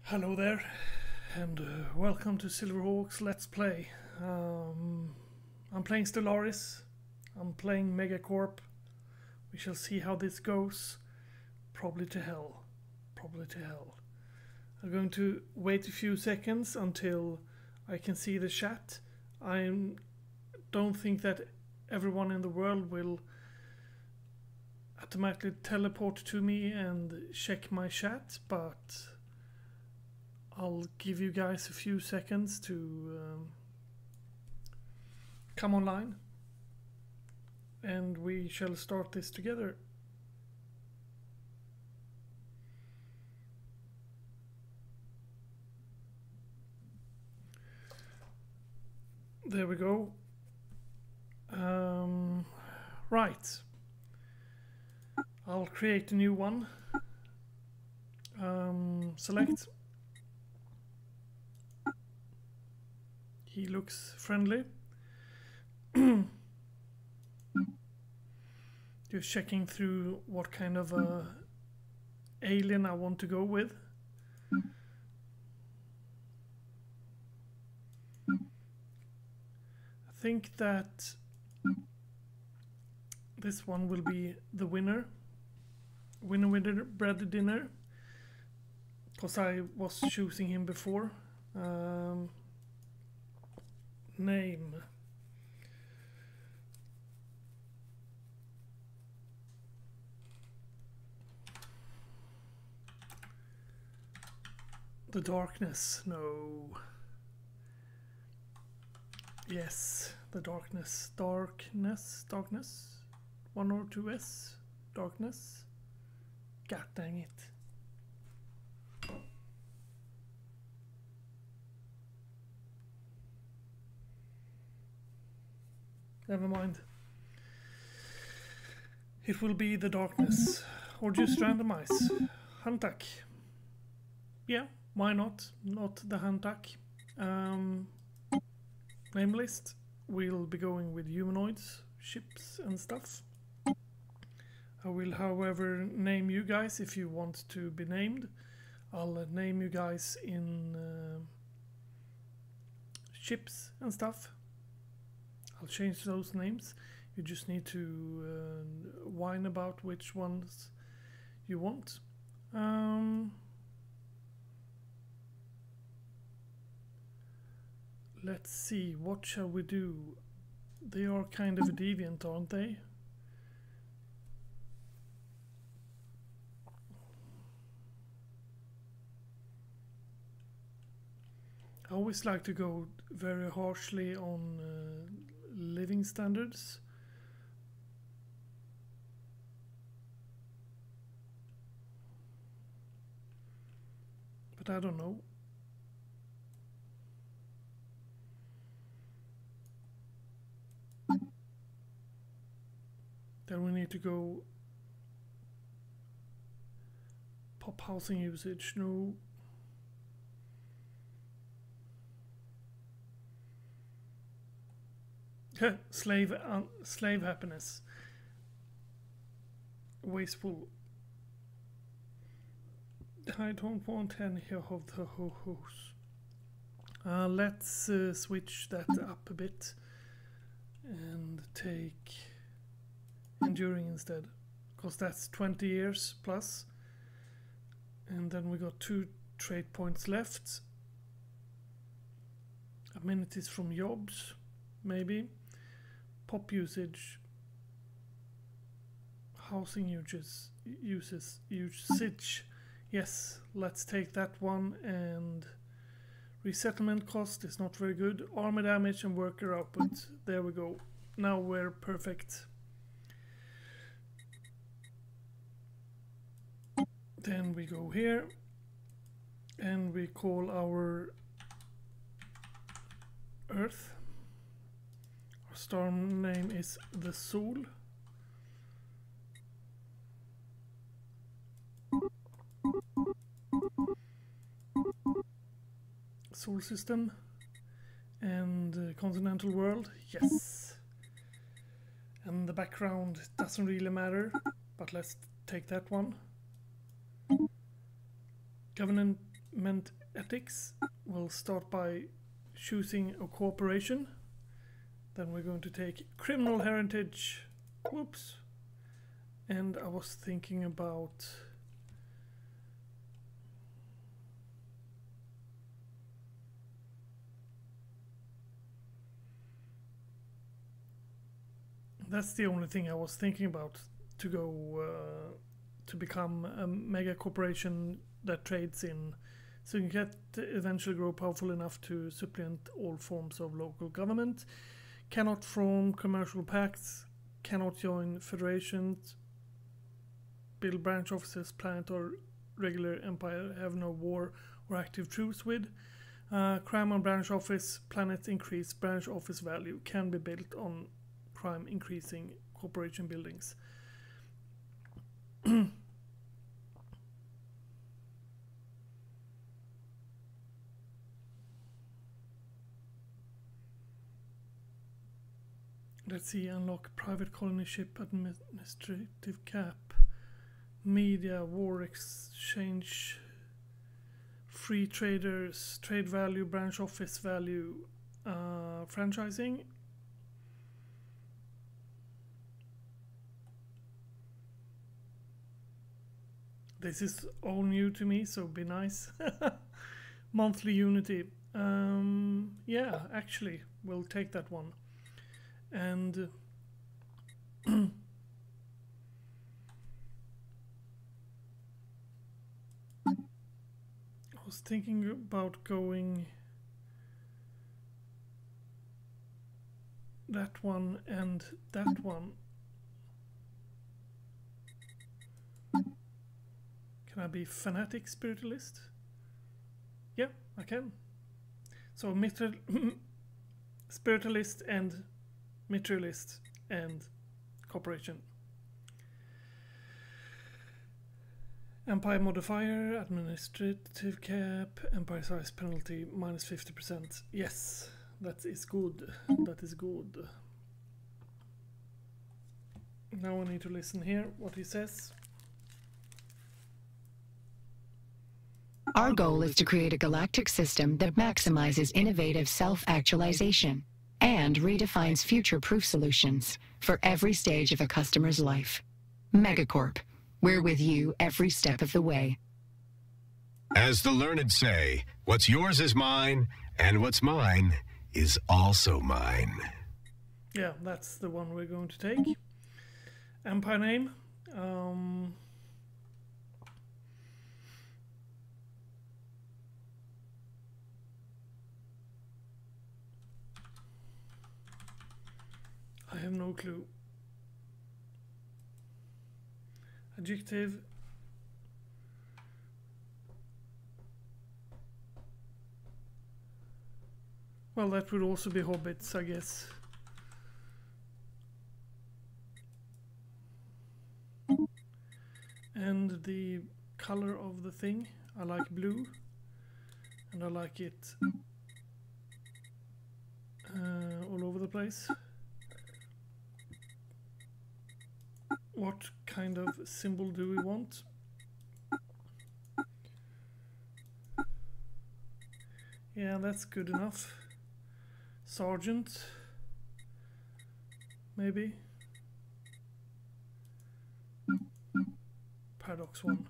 Hello there, and welcome to Silverhawk's Let's Play. I'm playing Stellaris, I'm playing MEGACORP. We shall see how this goes. Probably to hell. Probably to hell. I'm going to wait a few seconds until I can see the chat. I don't think that everyone in the world will automatically teleport to me and check my chat, but I'll give you guys a few seconds to come online, and we shall start this together. There we go. Right. I'll create a new one. Select. He looks friendly. Just checking through what kind of alien I want to go with. I think that this one will be the winner. Winner bread dinner, because I was choosing him before. Name. The darkness. No. Yes, the darkness. Darkness. One or two S. Darkness. God dang it. Never mind. It will be the darkness. Or just randomize. Hantak. Yeah, why not? Not the Hantak. Name list. We'll be going with humanoids, ships and stuff. I will, however, name you guys if you want to be named. I'll name you guys in ships and stuff. I'll change those names. You just need to whine about which ones you want. Let's see, what shall we do? They are kind of a deviant, aren't they? I always like to go very harshly on living standards. But I don't know. Then we need to go pop housing usage. No. slave happiness. Wasteful. I don't want any of the ho-hos. Let's switch that up a bit and take enduring instead, because that's 20 years plus, and then we got 2 trade points left. Amenities from jobs, maybe. Pop usage, housing usage. Yes, let's take that one. And resettlement cost is not very good. Army damage and worker output. There we go. Now we're perfect. Then we go here and we call our Earth. Our star name is the Sol. Solar system. And continental world. Yes. And the background doesn't really matter, but let's take that one. government ethics. We'll start by choosing a corporation. Then we're going to take criminal heritage. Whoops. And I was thinking about that's the only thing I was thinking about, to go to become a mega corporation that trades in, so you can eventually grow powerful enough to supplant all forms of local government, cannot form commercial pacts, cannot join federations, build branch offices, planet or regular empire, have no war or active troops with. Crime on branch office, planet increase branch office value, can be built on crime increasing corporation buildings. Let's see, unlock private colony ship, administrative cap, media, war exchange, free traders, trade value, branch office value, franchising. This is all new to me, so be nice. Monthly unity. Yeah, actually, we'll take that one. And I was thinking about going that one and that one. Can I be fanatic spiritualist? Yeah, I can. So spiritualist and materialist and corporation. Empire modifier, administrative cap, empire size penalty minus 50%. Yes, that is good. That is good. Now I need to listen here what he says. Our goal is to create a galactic system that maximizes innovative self-actualization and redefines future-proof solutions for every stage of a customer's life. MEGACORP, we're with you every step of the way. As the learned say, what's yours is mine, and what's mine is also mine. Yeah, that's the one we're going to take. Empire name. I have no clue. Adjective. Well, that would also be hobbits, I guess. And the color of the thing, I like blue, and I like it all over the place. What kind of symbol do we want? Yeah, that's good enough. Sergeant, maybe. Paradox one.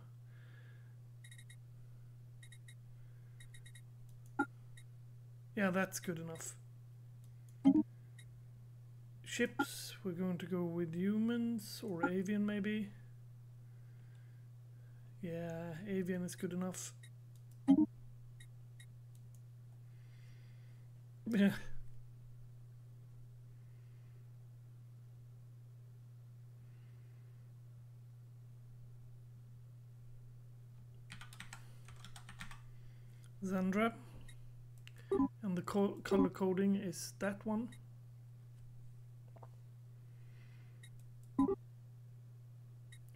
Yeah, that's good enough. Ships, we're going to go with humans or avian maybe. Yeah, avian is good enough. Yeah. Zandra. And the color coding is that one.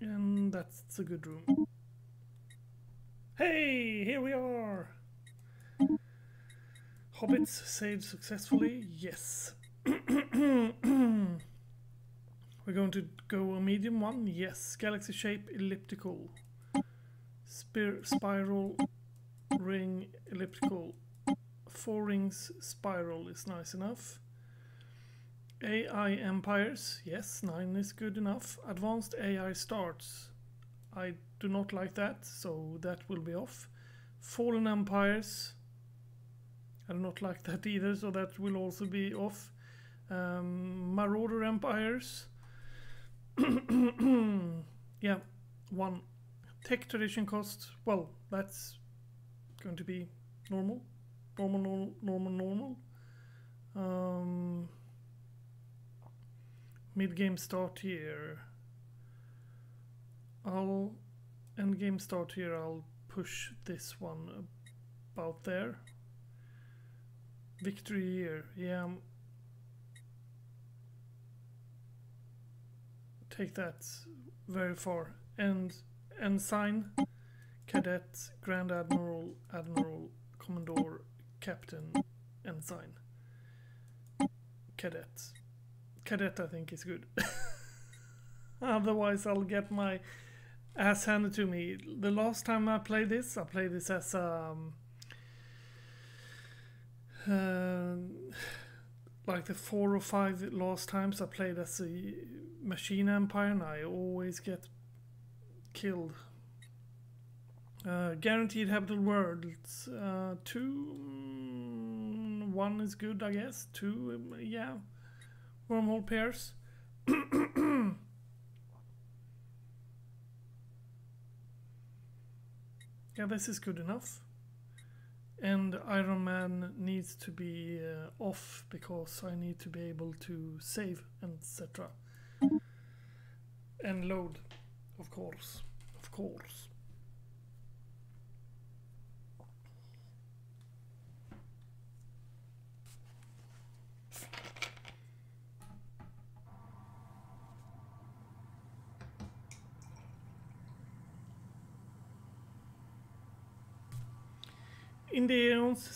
And that's a good room. Hey, here we are! Hobbits saved successfully, yes. We're going to go a medium one, yes. Galaxy shape, elliptical. Spiral, ring, elliptical. 4 rings, spiral is nice enough. AI empires, yes, 9 is good enough. Advanced AI starts, I do not like that, so that will be off. Fallen empires, I do not like that either, so that will also be off. Marauder empires, yeah, 1. Tech tradition cost, well, that's going to be normal. Mid-game start here. End game start here, I'll push this one about there. Victory here, yeah. Take that very far. And ensign, cadet, grand admiral, admiral, commodore, captain, ensign. Cadet. Cadet I think is good. Otherwise I'll get my ass handed to me. The last time I played this as like the 4 or 5 last times I played as a machine empire, and I always get killed. Guaranteed habitable worlds. 2, 1 is good, I guess. 2, yeah. Wormhole pairs. Yeah, this is good enough. And Iron Man needs to be off because I need to be able to save, etc. And load, of course. Of course. In the eons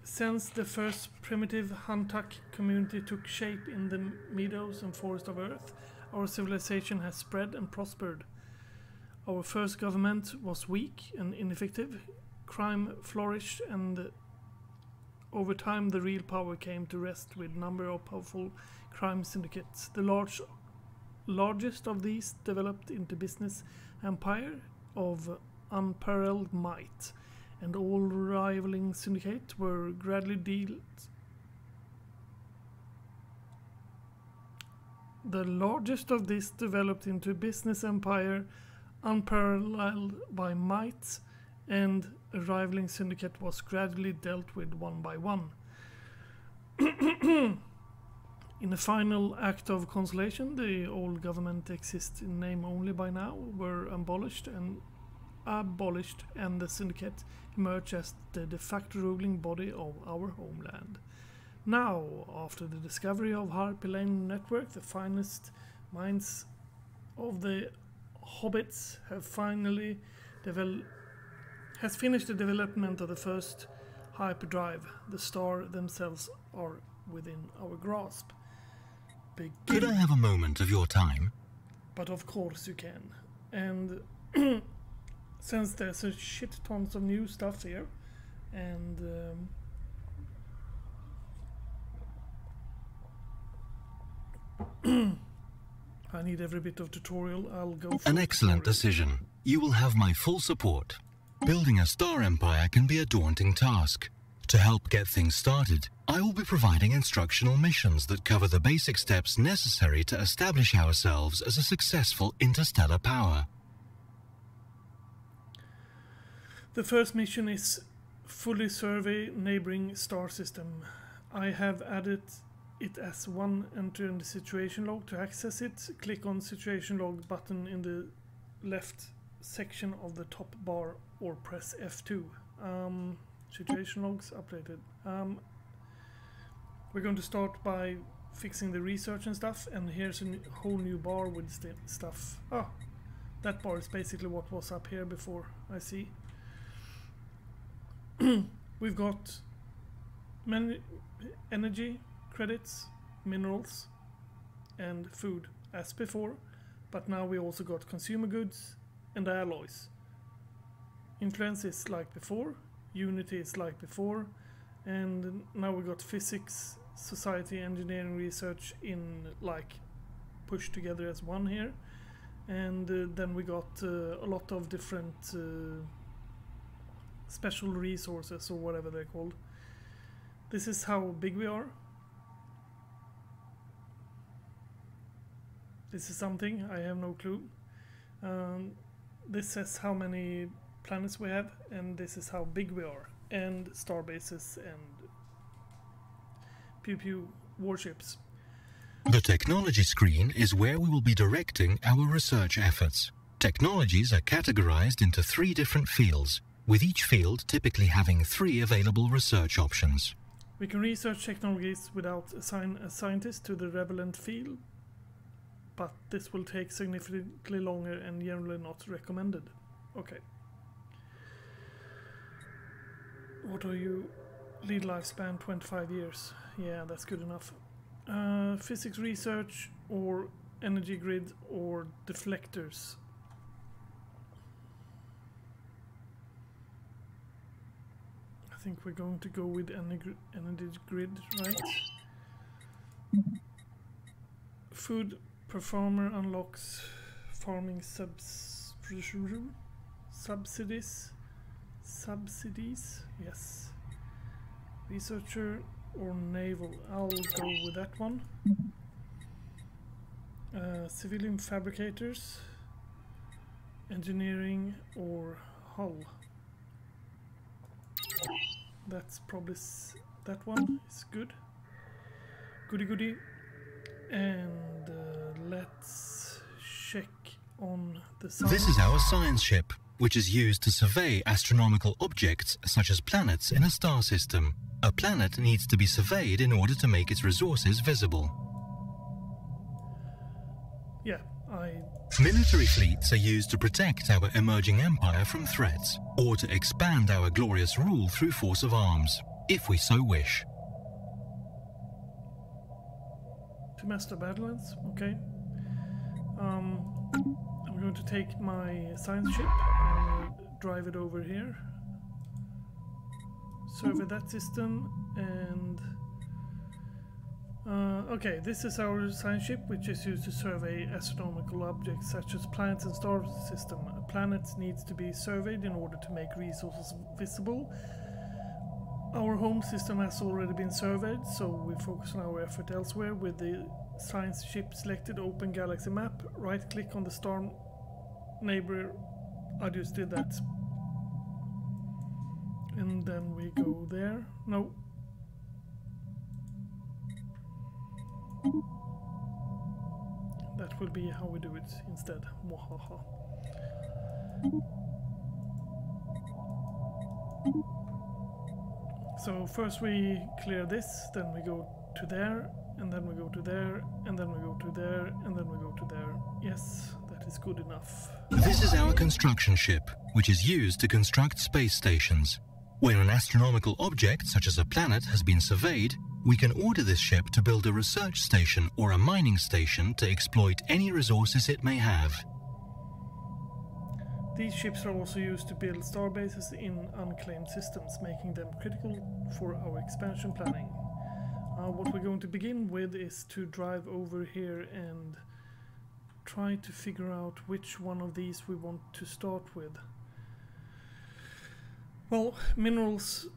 since the first primitive Huntuck community took shape in the meadows and forests of Earth, our civilization has spread and prospered. Our first government was weak and ineffective, crime flourished, and over time the real power came to rest with a number of powerful crime syndicates. The largest of these developed into business empire of unparalleled might, and all rivaling syndicates were gradually The largest of this developed into a business empire unparalleled by might, and a rivaling syndicate was gradually dealt with one by one. In the final act of consolation, the old government exists in name only by now, were abolished, and the syndicate emerged as the de facto ruling body of our homeland. Now, after the discovery of Harpy Lane Network, the finest minds of the hobbits have finished the development of the first hyperdrive. The star themselves are within our grasp. Could I have a moment of your time? But of course you can. And since there's a shit tons of new stuff here, and I need every bit of tutorial, I'll go for an excellent decision. You will have my full support. Building a star empire can be a daunting task. To help get things started, I will be providing instructional missions that cover the basic steps necessary to establish ourselves as a successful interstellar power. The first mission is fully survey neighboring star system. I have added it as one entry in the situation log. To access it, click on situation log button in the left section of the top bar or press F2. Situation logs updated. We're going to start by fixing the research and stuff, and here's a whole new bar with stuff. Ah, that bar is basically what was up here before, I see. We've got many energy, credits, minerals, and food as before, but now we also got consumer goods and alloys. Influence is like before, Unity is like before, and now we got physics, society, engineering, research in like pushed together as one here, and then we got a lot of different special resources or whatever they're called. This is how big we are. This is something, I have no clue. This says how many planets we have, and this is how big we are, and star bases and pew pew warships. The technology screen is where we will be directing our research efforts. Technologies are categorized into 3 different fields, with each field typically having 3 available research options. We can research technologies without assign a scientist to the relevant field, but this will take significantly longer and generally not recommended. Okay. What are you? Lead lifespan 25 years. Yeah, that's good enough. Physics research or energy grid or deflectors. I think we're going to go with energy grid, right? Food performer unlocks farming subsidies. Yes. Researcher or naval. I'll go with that one. Civilian fabricators, engineering or hull. That's probably that one is good. Goody. And let's check on the sun. This is our science ship, which is used to survey astronomical objects such as planets in a star system. A planet needs to be surveyed in order to make its resources visible. Yeah, Military fleets are used to protect our emerging empire from threats, or to expand our glorious rule through force of arms, if we so wish. To master Badlands, okay. I'm going to take my science ship and drive it over here. Survey that system and okay, this is our science ship, which is used to survey astronomical objects such as planets and star system. A planet needs to be surveyed in order to make resources visible. Our home system has already been surveyed, so we focus on our effort elsewhere. With the science ship selected, open galaxy map, right click on the star neighbor. I just did that. And then we go there. No. That will be how we do it instead. Mwahaha. So first we clear this, then we go to there, and then we go to there, and then we go to there, and then we go to there. Yes, that is good enough. This is our construction ship, which is used to construct space stations. When an astronomical object, such as a planet, has been surveyed, we can order this ship to build a research station or a mining station to exploit any resources it may have. These ships are also used to build star bases in unclaimed systems, making them critical for our expansion planning. What we're going to begin with is to drive over here and try to figure out which one of these we want to start with. Well, minerals,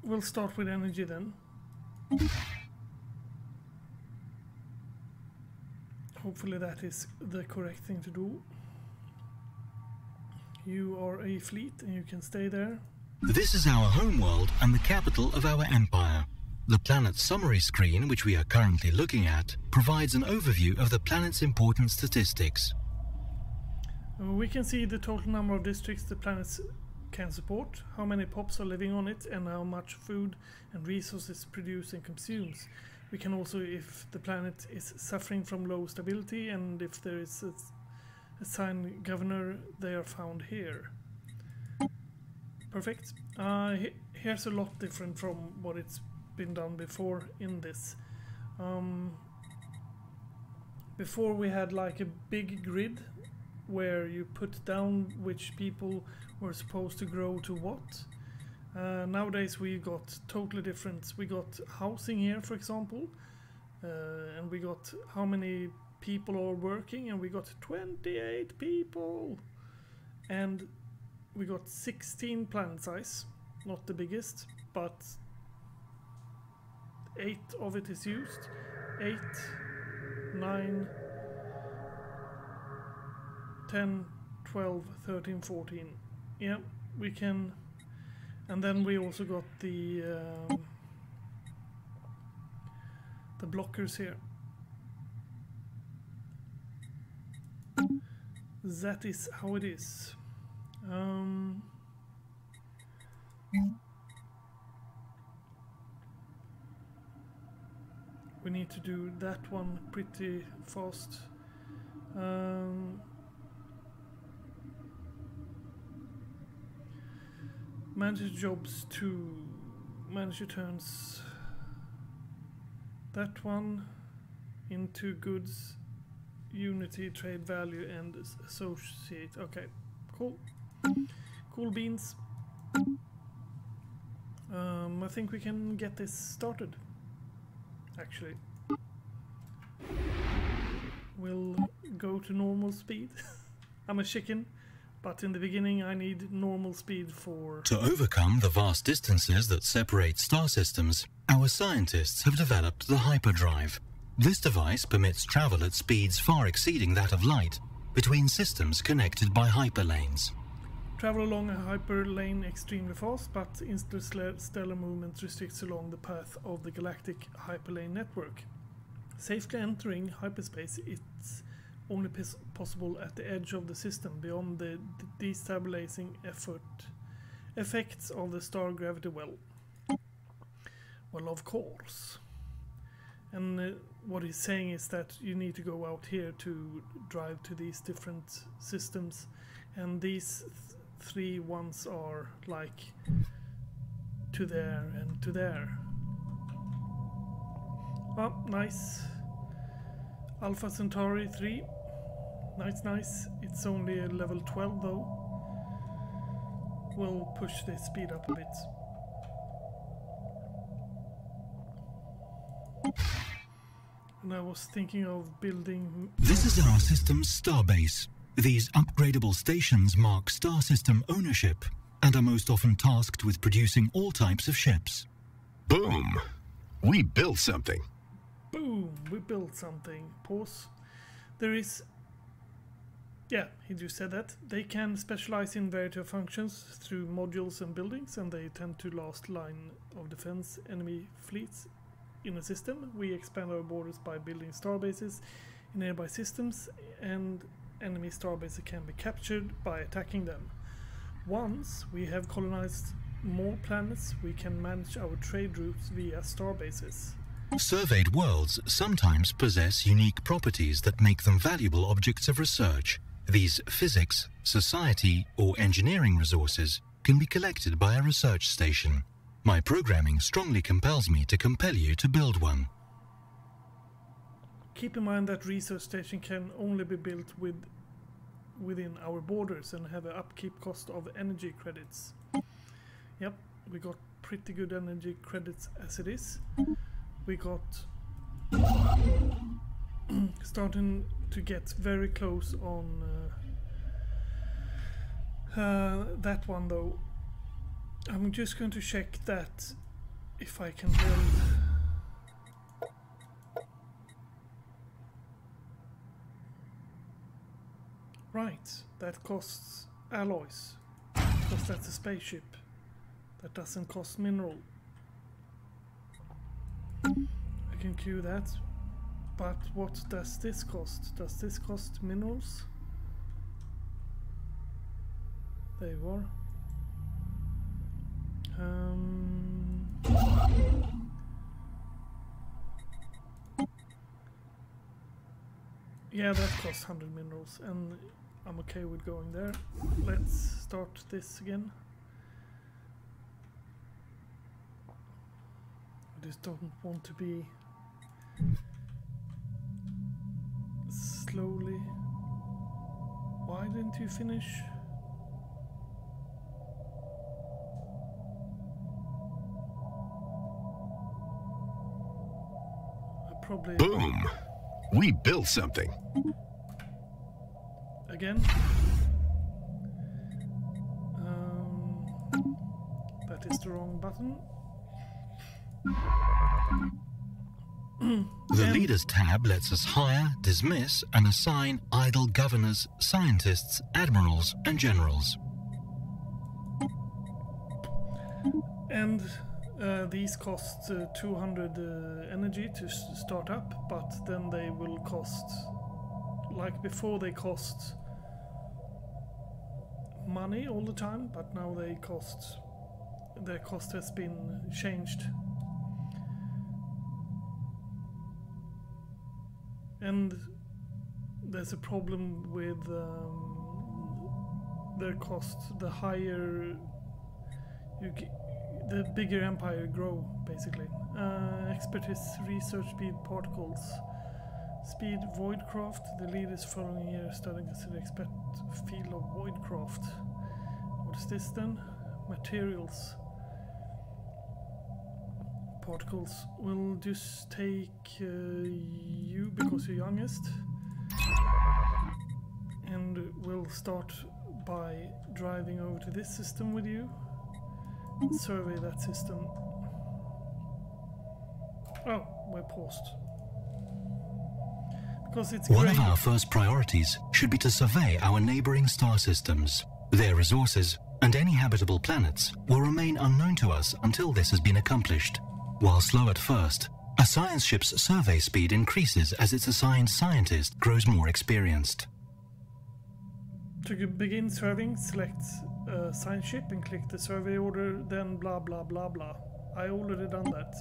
we'll start with energy then. Hopefully that is the correct thing to do. You are a fleet and you can stay there. This is our homeworld and the capital of our empire. The planet's summary screen, which we are currently looking at, provides an overview of the planet's important statistics. We can see the total number of districts the planet can support, how many pops are living on it, and how much food and resources it produces and consumes. We can also, if the planet is suffering from low stability and if there is a assigned governor, they are found here. Perfect. Here's a lot different from what it's been done before in this. Before we had like a big grid where you put down which people were supposed to grow to what. Nowadays we got totally different. We got housing here, for example, and we got how many people are working, and we got 28 people, and we got 16 planet size, not the biggest, but 8 of it is used. 8, 9, 10, 12, 13, 14. Yeah, we can. And then we also got the blockers here. That is how it is. We need to do that one pretty fast. Manage jobs 2, manage returns. That one into goods, unity, trade value, and associate. Okay, cool. Cool beans. I think we can get this started. Actually, we'll go to normal speed. I'm a chicken, but in the beginning I need normal speed for... To overcome the vast distances that separate star systems, our scientists have developed the hyperdrive. This device permits travel at speeds far exceeding that of light between systems connected by hyperlanes. Travel along a hyperlane extremely fast, but interstellar movement restricts along the path of the galactic hyperlane network. Safely entering hyperspace is only possible at the edge of the system, beyond the destabilizing effects of the star gravity well. Well, of course. And what he's saying is that you need to go out here to drive to these different systems, and these 3 ones are like to there and to there. Oh, nice. Alpha Centauri 3. Nice, nice. It's only a level 12 though. We'll push the speed up a bit. And I was thinking of building... This is our system's starbase. These upgradable stations mark star system ownership and are most often tasked with producing all types of ships. Boom! We built something. Boom! We built something. Pause. There is... Yeah, he just said that. They can specialize in variety of functions through modules and buildings, and they tend to last line of defense enemy fleets in a system. We expand our borders by building starbases in nearby systems, and enemy starbases can be captured by attacking them. Once we have colonized more planets, we can manage our trade routes via starbases. Surveyed worlds sometimes possess unique properties that make them valuable objects of research. These physics, society, or engineering resources can be collected by a research station. My programming strongly compels me to compel you to build one. Keep in mind that research station can only be built within our borders and have an upkeep cost of energy credits. Yep, we got pretty good energy credits as it is. We got starting to get very close on that one though. I'm just going to check that if I can build. Right, that costs alloys, because that's a spaceship. That doesn't cost mineral. I can queue that. But what does this cost? Does this cost minerals? There you are. Yeah, that costs 100 minerals, and I'm okay with going there. Let's start this again. I just don't want to be slowly. Why? didn't you finish? Probably. Boom! We built something. Again. That is the wrong button. The Leaders tab lets us hire, dismiss, and assign idle governors, scientists, admirals, and generals. And these cost 200 energy to start up, but then they will cost, like before they cost money all the time, but now they cost, their cost has been changed. And there's a problem with their cost. The higher you get, the bigger empire grow, basically. Expertise, research speed, particles, speed, voidcraft. The leaders following year studying the expert field of voidcraft. What is this then? Materials. Particles. We'll just take you because you're youngest, and we'll start by driving over to this system with you. Survey that system. Oh, we're paused. Because it's One of our first priorities should be to survey our neighboring star systems. Their resources and any habitable planets will remain unknown to us until this has been accomplished. While slow at first, a science ship's survey speed increases as its assigned scientist grows more experienced. To begin surveying, select science ship and click the survey order, then blah blah blah blah. I already done that.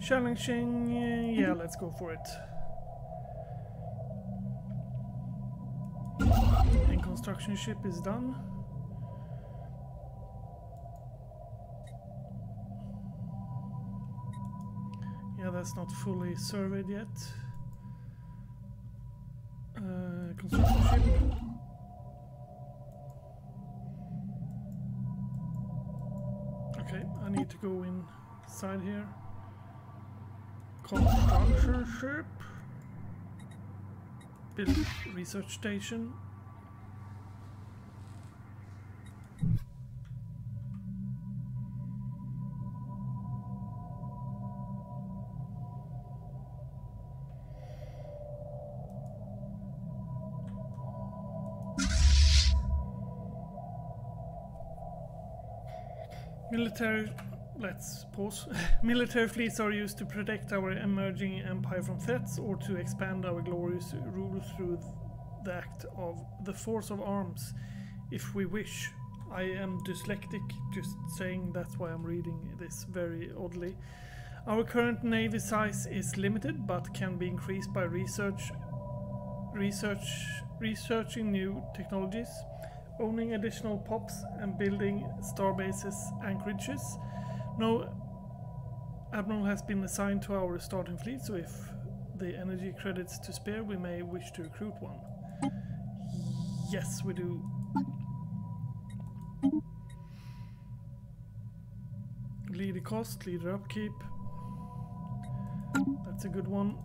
Challenging, yeah, let's go for it. And construction ship is done. Yeah, that's not fully surveyed yet. Construction ship. Okay, I need to go inside here. Construction ship. Build research station. Military, let's pause. Military fleets are used to protect our emerging empire from threats or to expand our glorious rule through the act of the force of arms, if we wish. I am dyslexic, just saying, that's why I'm reading this very oddly. Our current navy size is limited, but can be increased by researching new technologies, owning additional POPs, and building starbases, anchorages. No admiral has been assigned to our starting fleet, so if the energy credits to spare, we may wish to recruit one. Yes, we do. Leader cost, leader upkeep. That's a good one.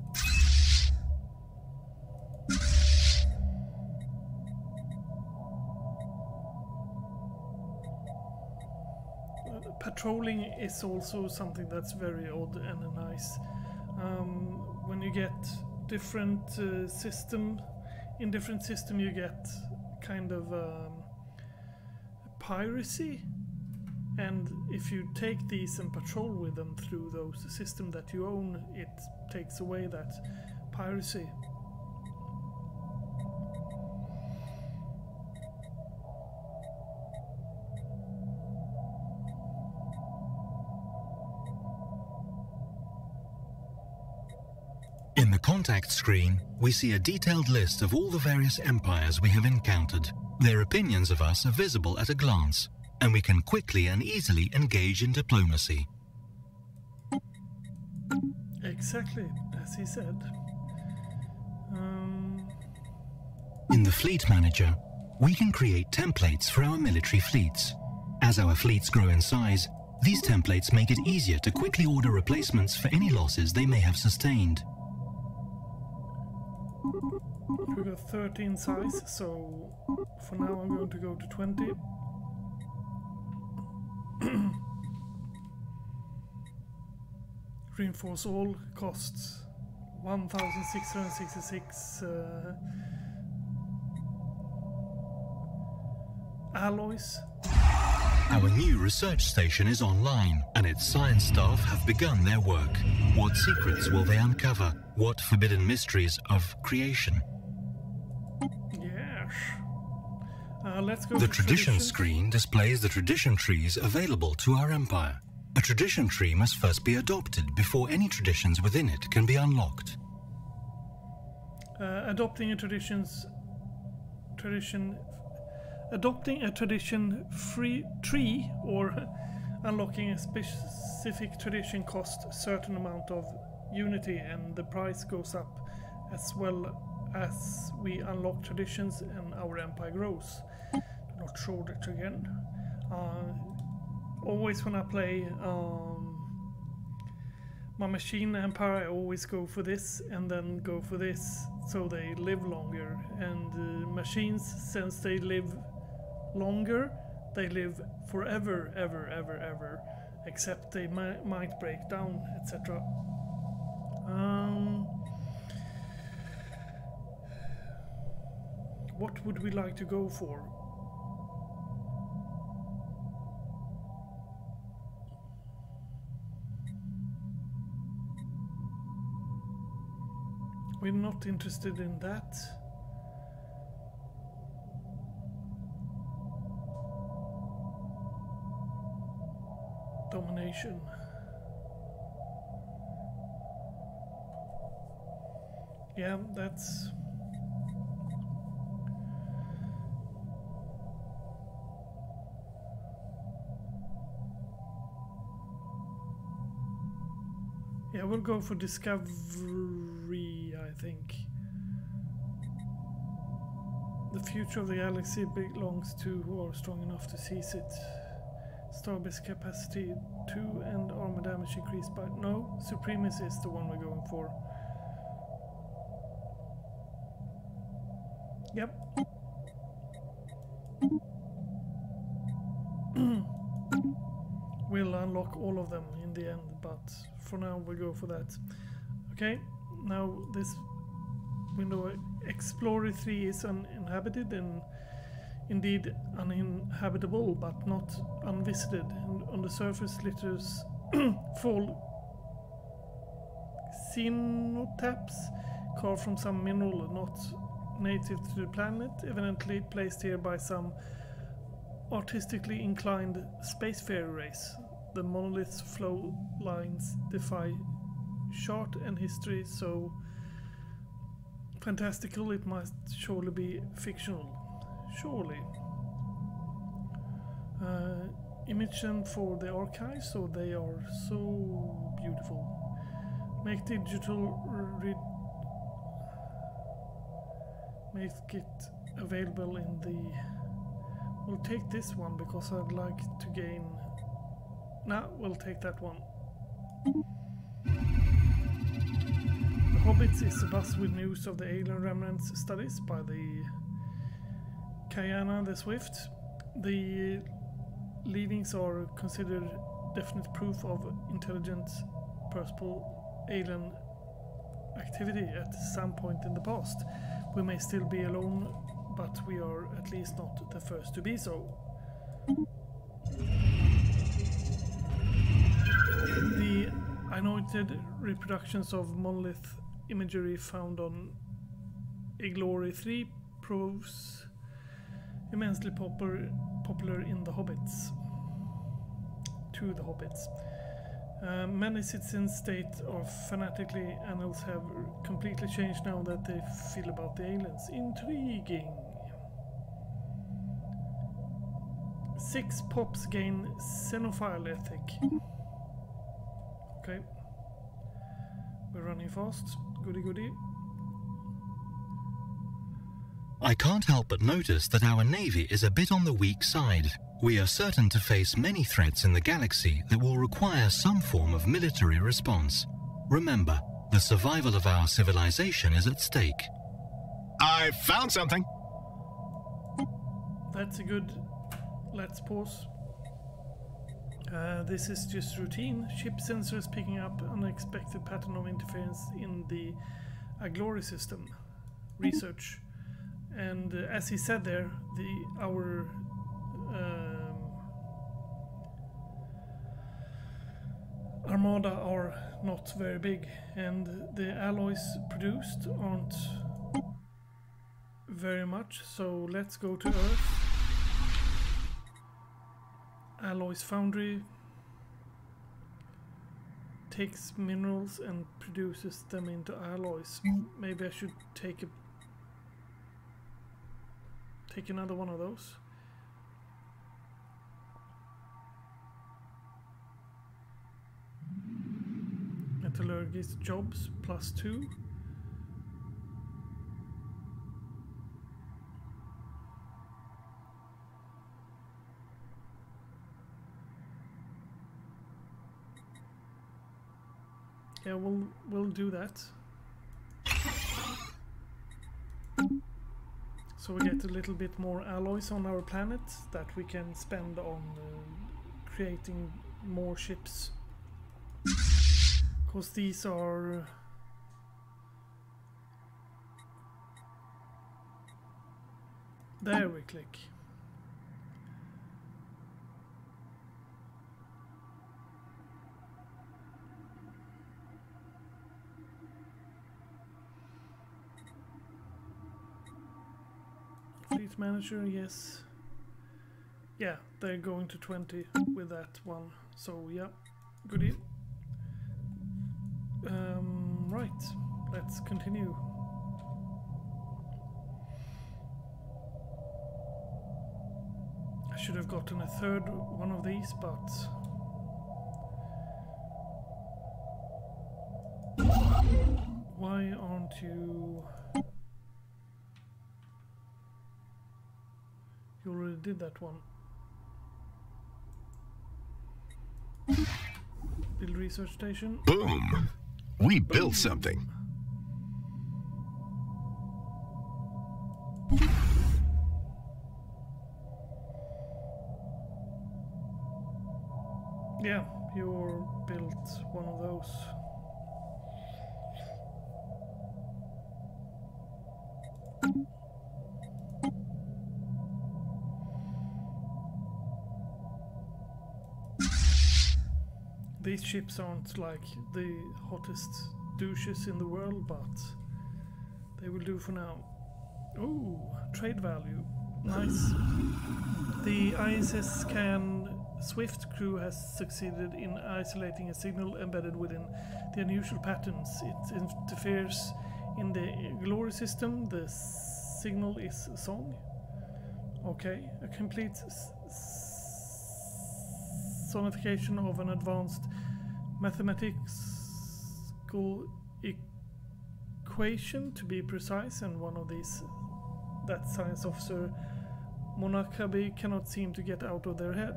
Patrolling is also something that's very odd and nice. When you get different system, in different system you get kind of piracy, and if you take these and patrol with them through those systems that you own, it takes away that piracy. In the contact screen, we see a detailed list of all the various empires we have encountered. Their opinions of us are visible at a glance, and we can quickly and easily engage in diplomacy. Exactly, as he said. In the Fleet Manager, we can create templates for our military fleets. As our fleets grow in size, these templates make it easier to quickly order replacements for any losses they may have sustained. We got 13 size, so for now I'm going to go to 20. Reinforce all costs 1,666 alloys. Our new research station is online, and its science staff have begun their work. What secrets will they uncover? What forbidden mysteries of creation? Yes. Let's go. The to tradition screen displays the tradition trees available to our empire. A tradition tree must first be adopted before any traditions within it can be unlocked. Adopting a tradition-free tree or unlocking a specific tradition costs a certain amount of unity, and the price goes up as well as we unlock traditions and our empire grows. Do not shortage again. Always when I play my machine empire, I always go for this and then go for this, so they live longer. And machines, since they live longer, they live forever, ever, except they might break down, etc. What would we like to go for? We're not interested in that. Domination. Yeah, that's... Yeah, we'll go for discovery, I think. The future of the galaxy belongs to who are strong enough to seize it. Starbase capacity 2 and armor damage increased by... No, supremacy is the one we're going for. Yep. We'll unlock all of them in the end, but for now we go for that. Okay, now this window, Explorer 3 is uninhabited and indeed uninhabitable, but not unvisited. And on the surface litters fall cenotaps carved from some mineral not native to the planet, evidently placed here by some artistically inclined spacefarer race. The monolith's flow lines defy chart and history, so fantastical it must surely be fictional. Surely. Image them for the archive, so they are so beautiful. Make digital make it available in the... We'll take this one because I'd like to gain... Nah, we'll take that one. The Hobbits is a buzz with news of the alien remnants studies by the Kayana the Swift. The leavings are considered definite proof of intelligent, purposeful alien activity at some point in the past. We may still be alone, but we are at least not the first to be so. The anointed reproductions of monolith imagery found on Explorer 3 proves immensely popular in the Hobbits. To the Hobbits. Many citizens state or fanatically annals have completely changed now that they feel about the aliens. Intriguing. 6 pops gain xenophile ethic. Okay. We're running fast. Goody goody. I can't help but notice that our navy is a bit on the weak side. We are certain to face many threats in the galaxy that will require some form of military response. Remember, the survival of our civilization is at stake. I found something. That's a good... Let's pause. This is just routine. Ship sensors picking up unexpected pattern of interference in the Glory system. Research. And as he said there, our armada are not very big, and the alloys produced aren't very much, so let's go to Earth. Alloys Foundry takes minerals and produces them into alloys. Maybe I should take another one of those. Metallurgist jobs +2. Yeah, we'll do that. So we get a little bit more alloys on our planet that we can spend on creating more ships. Because these are... There we click. Fleet manager, yes. Yeah, they're going to 20 with that one. So yeah, goodie. Right, let's continue. I should have gotten a third one of these, but why aren't you? You already did that one. Build research station. Boom! We built something. Yeah, you built one of those. These ships aren't like the hottest douches in the world, but they will do for now. Ooh, trade value. Nice. The ISS Scan Swift crew has succeeded in isolating a signal embedded within the unusual patterns. It interferes in the Glory system. The signal is a song. Okay, a complete sonification of an advanced mathematical equation, to be precise, and one of these that science officer Monakabe cannot seem to get out of their head.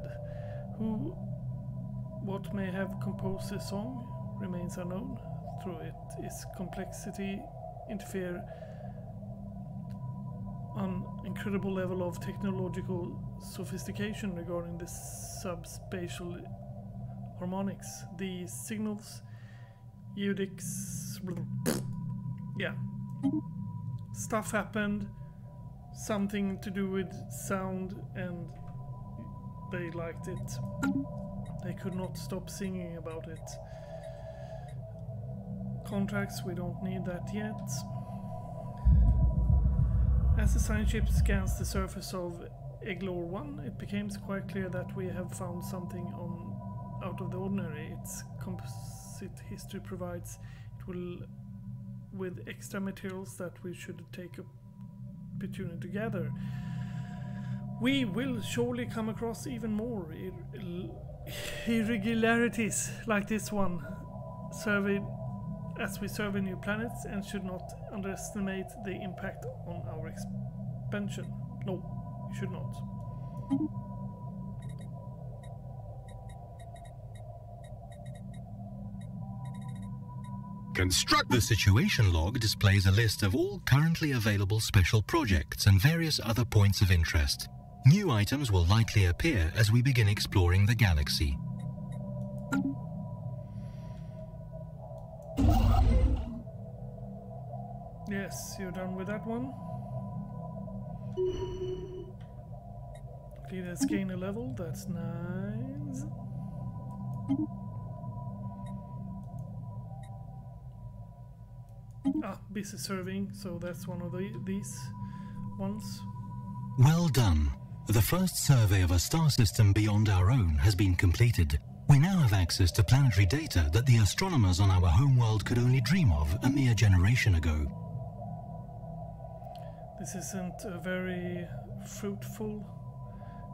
What may have composed this song remains unknown. Through its complexity interfere an incredible level of technological sophistication regarding the subspatial harmonics. The signals, eudix, yeah. Stuff happened, something to do with sound, and they liked it. They could not stop singing about it. Contracts, we don't need that yet. As the science ship scans the surface of Eglor 1, it becomes quite clear that we have found something out of the ordinary. Its composite history provides it will with extra materials that we should take opportunity to gather. We will surely come across even more irregularities like this one as we survey new planets, and should not underestimate the impact on our suspension. No, you should not. Construct. The situation log displays a list of all currently available special projects and various other points of interest. New items will likely appear as we begin exploring the galaxy. Yes, you're done with that one. Okay, let's gain a level, that's nice. Ah, busy serving, so that's one of these ones. Well done. The first survey of a star system beyond our own has been completed. We now have access to planetary data that the astronomers on our homeworld could only dream of a mere generation ago. This isn't a very fruitful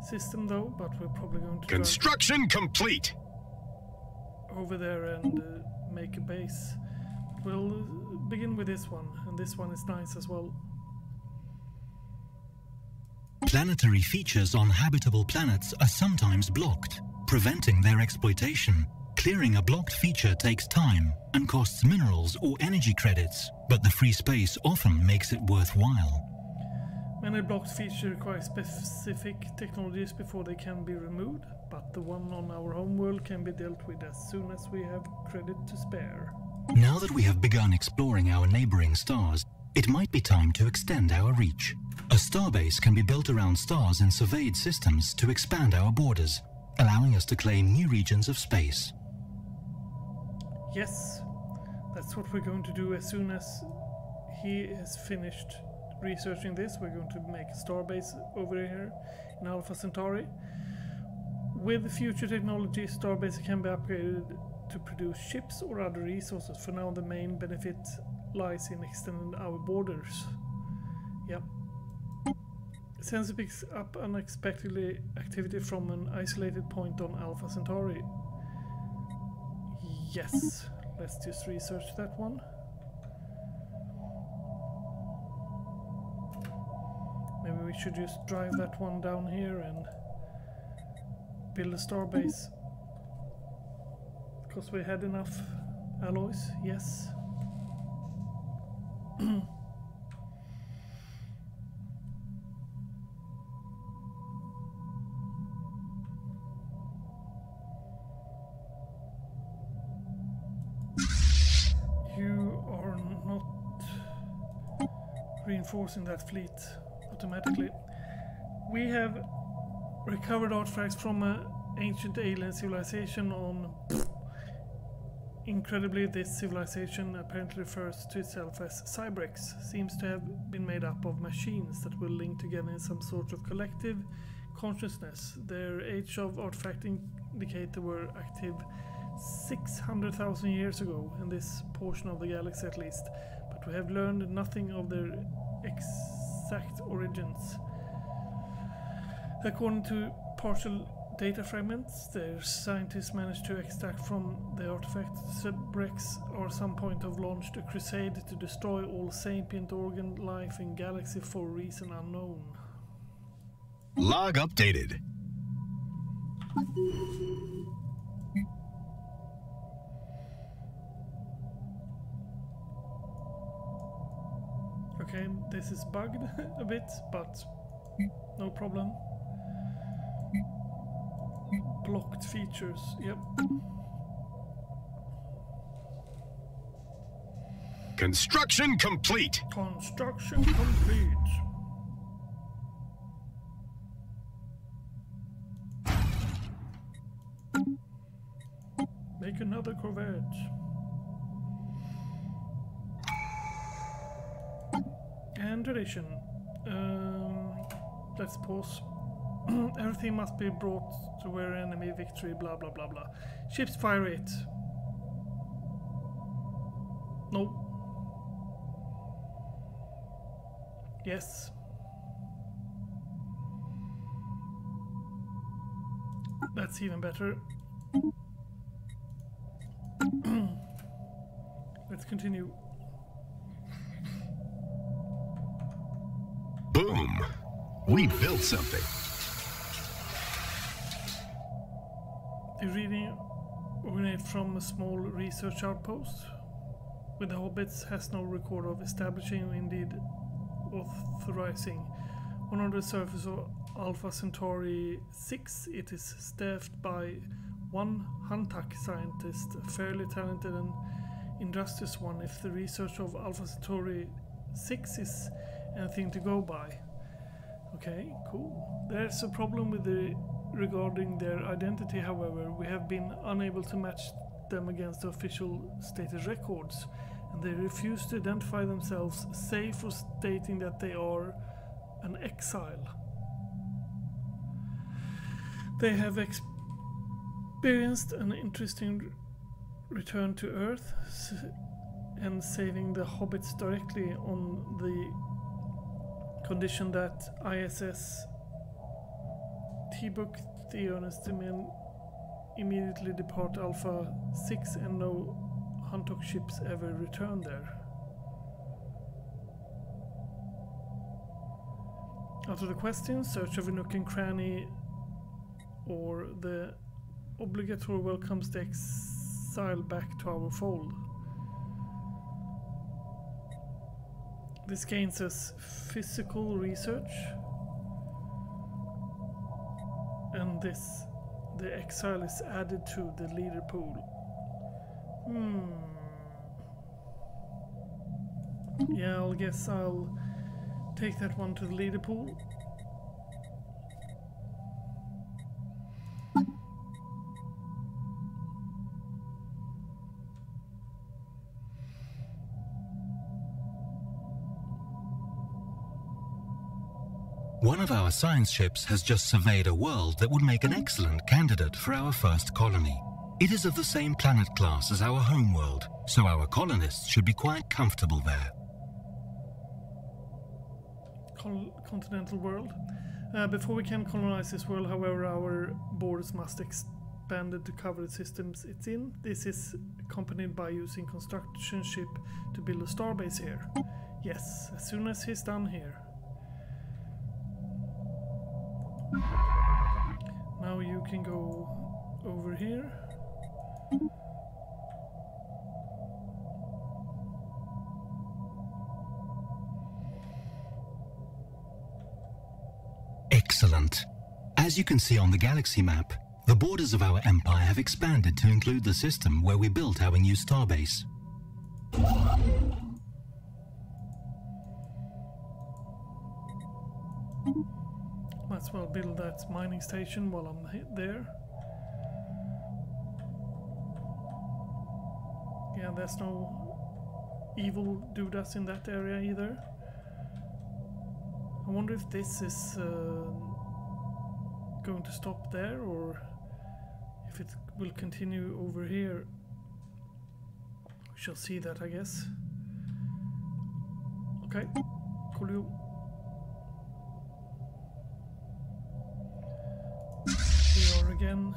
system though, but we're probably going to Construction complete. over there and make a base. We'll begin with this one, and this one is nice as well. Planetary features on habitable planets are sometimes blocked, preventing their exploitation. Clearing a blocked feature takes time and costs minerals or energy credits, but the free space often makes it worthwhile. Many blocked features require specific technologies before they can be removed, but the one on our homeworld can be dealt with as soon as we have credit to spare. Now that we have begun exploring our neighboring stars, it might be time to extend our reach. A starbase can be built around stars in surveyed systems to expand our borders, allowing us to claim new regions of space. Yes, that's what we're going to do as soon as he has finished researching this. We're going to make a starbase over here in Alpha Centauri. With future technology, starbases can be upgraded to produce ships or other resources. For now, the main benefit lies in extending our borders. Yep. Sensor picks up unexpectedly activity from an isolated point on Alpha Centauri. Yes, let's just research that one. Maybe we should just drive that one down here and build a starbase. Because we had enough alloys, yes. You are not reinforcing that fleet automatically. We have recovered artifacts from an ancient alien civilization on... Incredibly, this civilization apparently refers to itself as Cybrex. Seems to have been made up of machines that will link together in some sort of collective consciousness. Their age of artifact indicate they were active 600,000 years ago, in this portion of the galaxy at least, but we have learned nothing of their exact origins. According to partial data fragments, their scientists managed to extract from the artifact Cybrex or some point have launched a crusade to destroy all sapient organ life in galaxy for a reason unknown. Log updated. Okay, this is bugged a bit, but no problem. Blocked features, yep. Construction complete. Construction complete. Make another corvette. And tradition. Let's pause. Everything must be brought to where enemy victory, blah blah blah blah. Ships fire rate. Nope. Yes. That's even better. Let's continue. Boom. we built something. The reading originated from a small research outpost, with the Hobbits has no record of establishing or indeed authorizing. On the surface of Alpha Centauri 6, it is staffed by one Hantak scientist, a fairly talented and industrious one, if the research of Alpha Centauri 6 is anything to go by. Okay, cool. There's a problem with regarding their identity, however. We have been unable to match them against the official stated records, and they refuse to identify themselves, save for stating that they are an exile. They have experienced an interesting return to Earth and saving the Hobbits directly on the condition that ISS T-Book Theonist immediately depart Alpha 6 and no Hantok ships ever return there. After the question, search of a nook and cranny or the obligatory welcomes the exile back to our fold. This gains us physical research, and the exile is added to the leader pool. Yeah, I guess I'll take that one to the leader pool. One of our science ships has just surveyed a world that would make an excellent candidate for our first colony. It is of the same planet class as our home world, so our colonists should be quite comfortable there. Continental world. Before we can colonize this world, however, our borders must expand to cover the systems it's in. This is accompanied by using construction ship to build a starbase here. Yes, as soon as he's done here. Now you can go over here. Excellent. As you can see on the galaxy map, the borders of our empire have expanded to include the system where we built our new starbase. Might as well build that mining station while I'm there. Yeah, there's no evil dudas in that area either. I wonder if this is going to stop there, or if it will continue over here. We shall see that, I guess. Okay, cool. We are again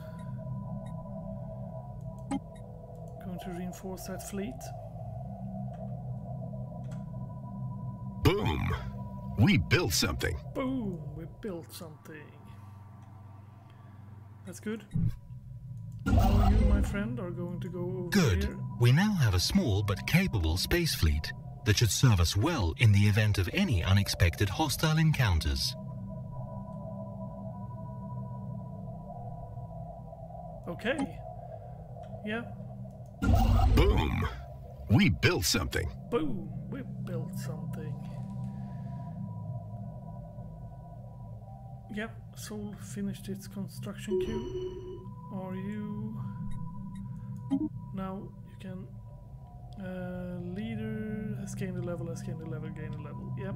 going to reinforce that fleet. Boom! We built something. Boom! We built something. That's good. Now you, my friend, are going to go over Good. here. We now have a small but capable space fleet that should serve us well in the event of any unexpected hostile encounters. Okay. Yeah. Boom! We built something. Boom! We built something. Yep, Sol finished its construction queue. Are you... Now you can... leader has gained a level, has gained a level, gained a level. Yep.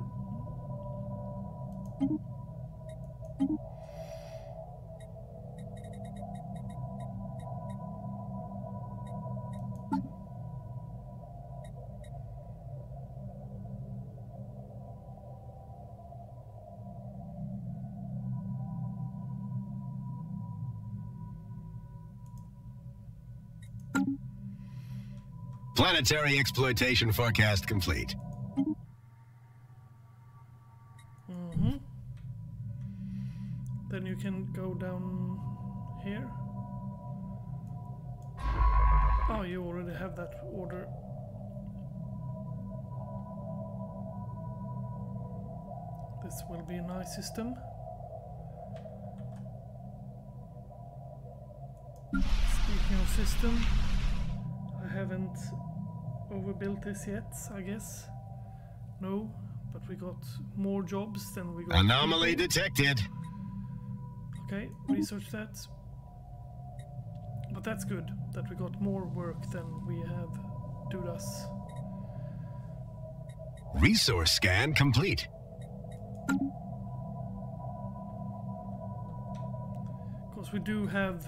Planetary exploitation forecast complete. can go down here. Oh, you already have that order. This will be a nice system. Speaking of system, I haven't overbuilt this yet, I guess. No, but we got more jobs than we got. Anomaly people. detected. Okay, research that. But that's good, that we got more work than we have due us. Resource scan complete. Of course, we do have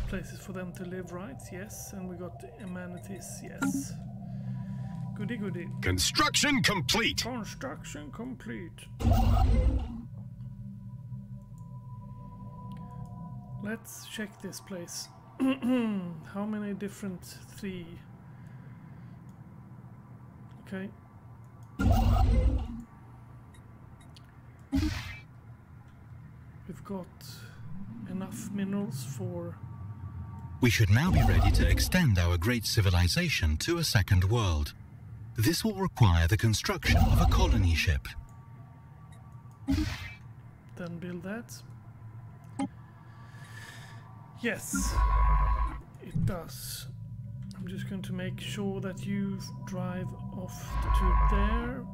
places for them to live, right? Yes, and we got amenities, yes. Goody goody. Construction complete. Construction complete. Let's check this place. How many different 3? Okay. We've got enough minerals for... We should now be ready to extend our great civilization to a second world. This will require the construction of a colony ship. Then build that. Yes, it does. I'm just going to make sure that you drive off to there.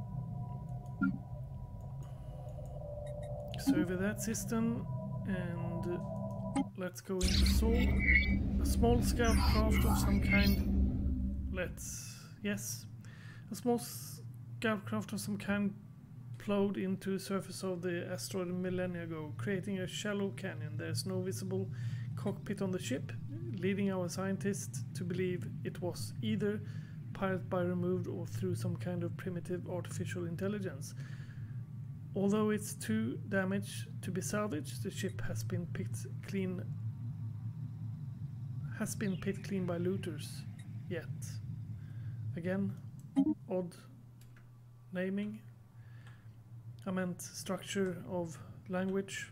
Survey that system, and let's go into a small scout craft of some kind. Yes, a small scout craft of some kind plowed into the surface of the asteroid millennia ago, creating a shallow canyon. There's no visible cockpit on the ship, leading our scientists to believe it was either piloted by removed or through some kind of primitive artificial intelligence. Although it's too damaged to be salvaged, the ship has been picked clean by looters. Yet again, odd naming. I meant structure of language.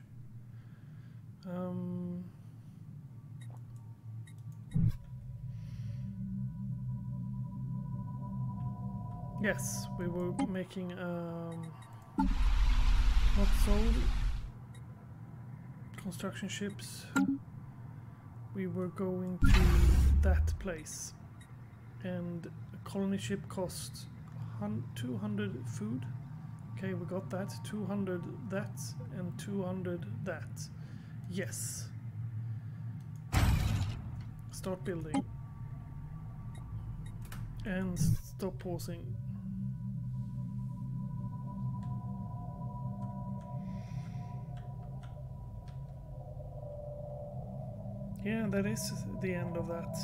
Yes, we were making not sold construction ships. We were going to that place, and a colony ship cost 200 food. Okay, we got that. 200 that, and 200 that. Yes. Start building. And stop pausing. Yeah, that is the end of that.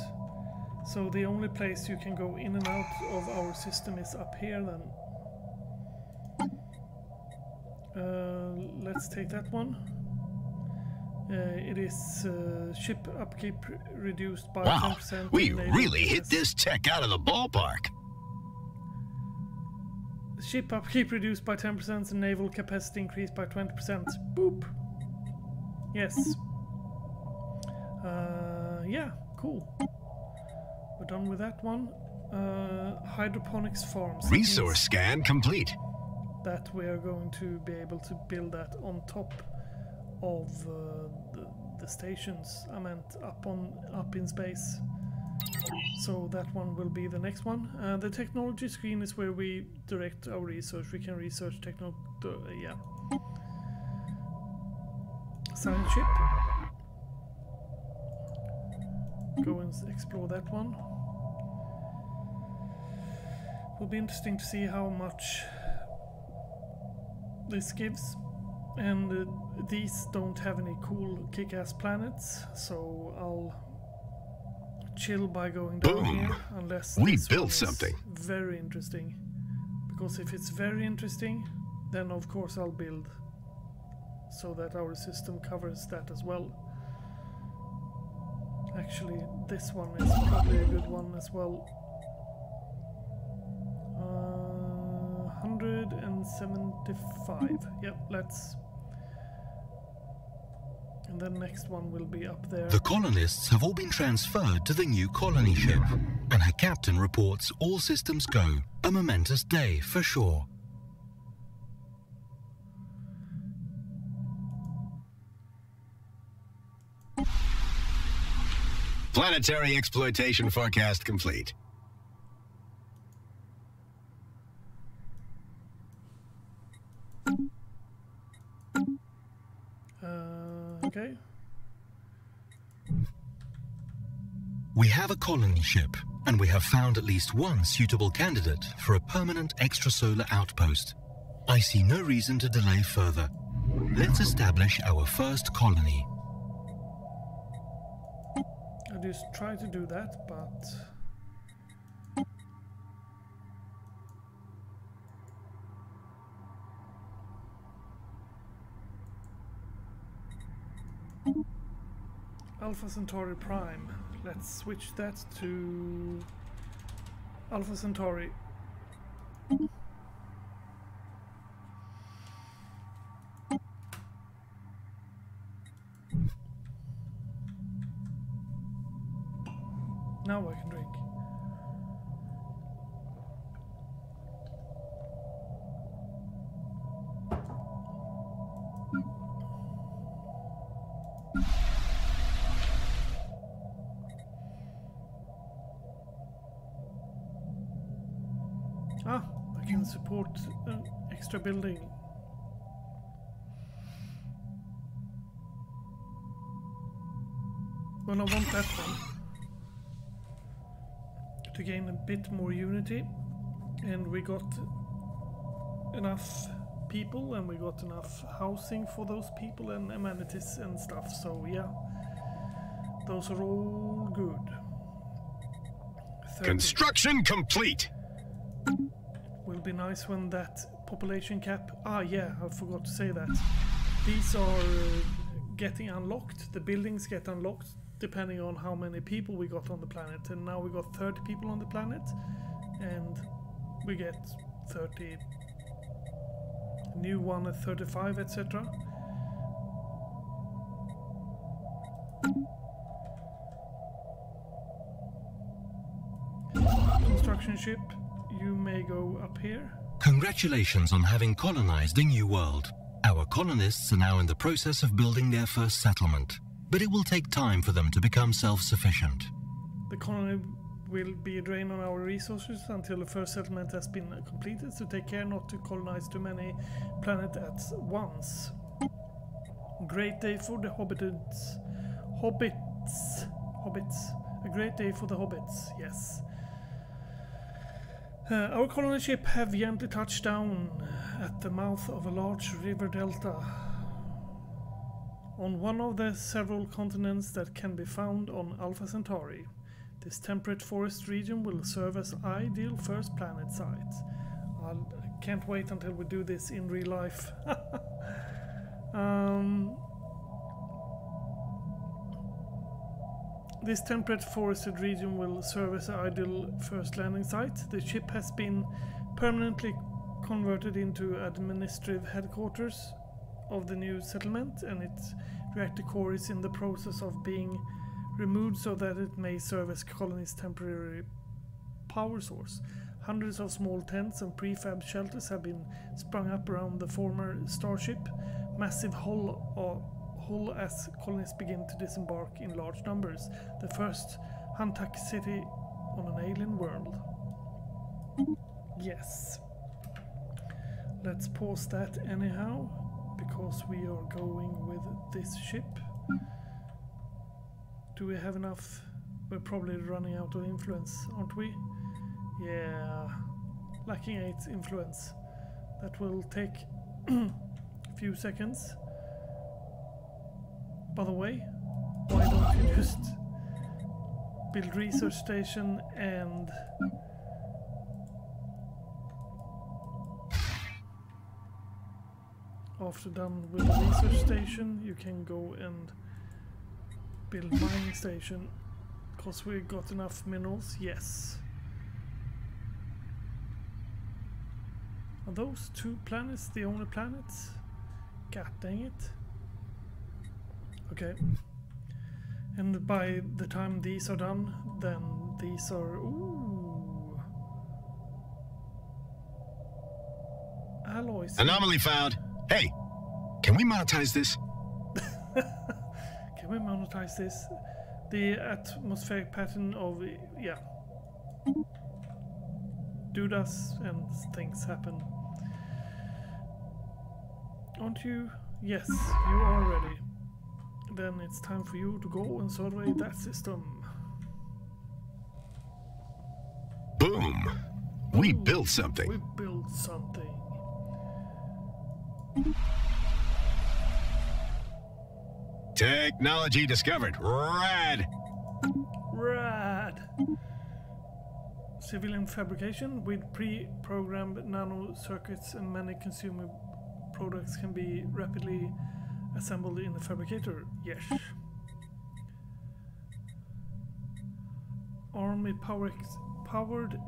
So the only place you can go in and out of our system is up here then. Let's take that one. It is ship upkeep reduced by 10%. We really hit this tech out of the ballpark. Ship upkeep reduced by 10% and naval capacity increased by 20%. Boop. Yes. Yeah, cool. We're done with that one. Hydroponics farms. Resource scan complete. That we are going to be able to build that on top of the stations. I meant up in space. So that one will be the next one. The technology screen is where we direct our research. We can research yeah. Science ship. Go and explore that one. Will be interesting to see how much this gives. And these don't have any cool kick-ass planets, so I'll chill by going down here unless we this built one is something very interesting. Because if it's very interesting, then of course I'll build so that our system covers that as well. Actually, this one is probably a good one as well. 175. Yep, let's the next one will be up there. The colonists have all been transferred to the new colony ship, and her captain reports all systems go. A momentous day for sure. Planetary exploitation forecast complete. Okay. We have a colony ship, and we have found at least one suitable candidate for a permanent extrasolar outpost. I see no reason to delay further. Let's establish our first colony. I just try to do that, but... Alpha Centauri Prime. Let's switch that to Alpha Centauri. Now I can drink. Ah, I can support an extra building. Well, I want that one to gain a bit more unity, and we got enough people and we got enough housing for those people and amenities and stuff, so yeah, those are all good. 30. Construction complete! Will be nice when that population cap... Ah yeah, I forgot to say that. These are getting unlocked, the buildings get unlocked depending on how many people we got on the planet, and now we got 30 people on the planet and we get 30, new one at 35, etc. Construction ship, you may go up here. Congratulations on having colonized a new world. Our colonists are now in the process of building their first settlement, but it will take time for them to become self-sufficient. The colony will be a drain on our resources until the first settlement has been completed, so take care not to colonize too many planets at once. Great day for the hobbits. A great day for the hobbits, yes. Our colony ship have gently touched down at the mouth of a large river delta on one of the several continents that can be found on Alpha Centauri. This temperate forest region will serve as ideal first planet site. I can't wait until we do this in real life. This temperate forested region will serve as an ideal first landing site. The ship has been permanently converted into administrative headquarters of the new settlement, and its reactor core is in the process of being removed so that it may serve as colony's temporary power source. Hundreds of small tents and prefab shelters have been sprung up around the former starship. Massive hull as colonists begin to disembark in large numbers. The first Huntuck city on an alien world. Yes. Let's pause that anyhow, because we are going with this ship. Do we have enough? We're probably running out of influence, aren't we? Yeah. Lacking 8 influence. That will take a few seconds. By the way, why don't you just build research station, and after done with the research station you can go and build mining station, because we got enough minerals. Yes. Are those 2 planets the only planets? God dang it. Okay. And by the time these are done, then these are... Ooh. Alloys. Anomaly found. Hey, can we monetize this? Can we monetize this? The atmospheric pattern of... Yeah. Does and things happen. Aren't you? Yes, you are ready. Then it's time for you to go and survey that system. Boom! We built something. We built something. Technology discovered. Rad! Rad! Civilian fabrication with pre-programmed nano circuits and many consumer products can be rapidly assembled in the fabricator. Yes. Army powered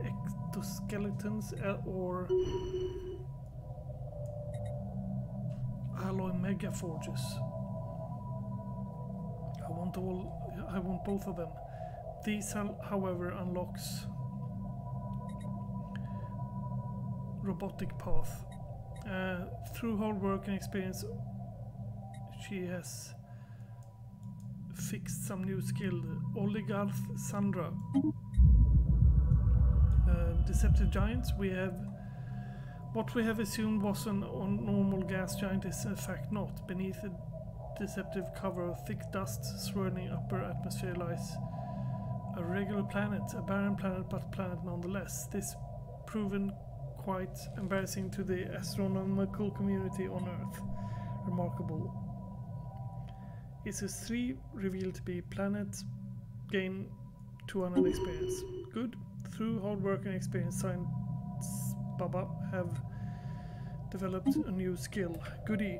exoskeletons or alloy mega forges. I want both of them. These, however, unlocks robotic path. Through hard work and experience, she has fixed some new skill. Oligarth Sandra. Deceptive giants. What we have assumed was an normal gas giant is in fact not. Beneath a deceptive cover of thick dust swirling upper atmosphere lies a regular planet, a barren planet, but planet nonetheless. This proven quite embarrassing to the astronomical community on Earth. Remarkable. Isis 3 revealed to be planet gain 200 experience. Good. Through hard work and experience, science Baba have developed a new skill. Goody.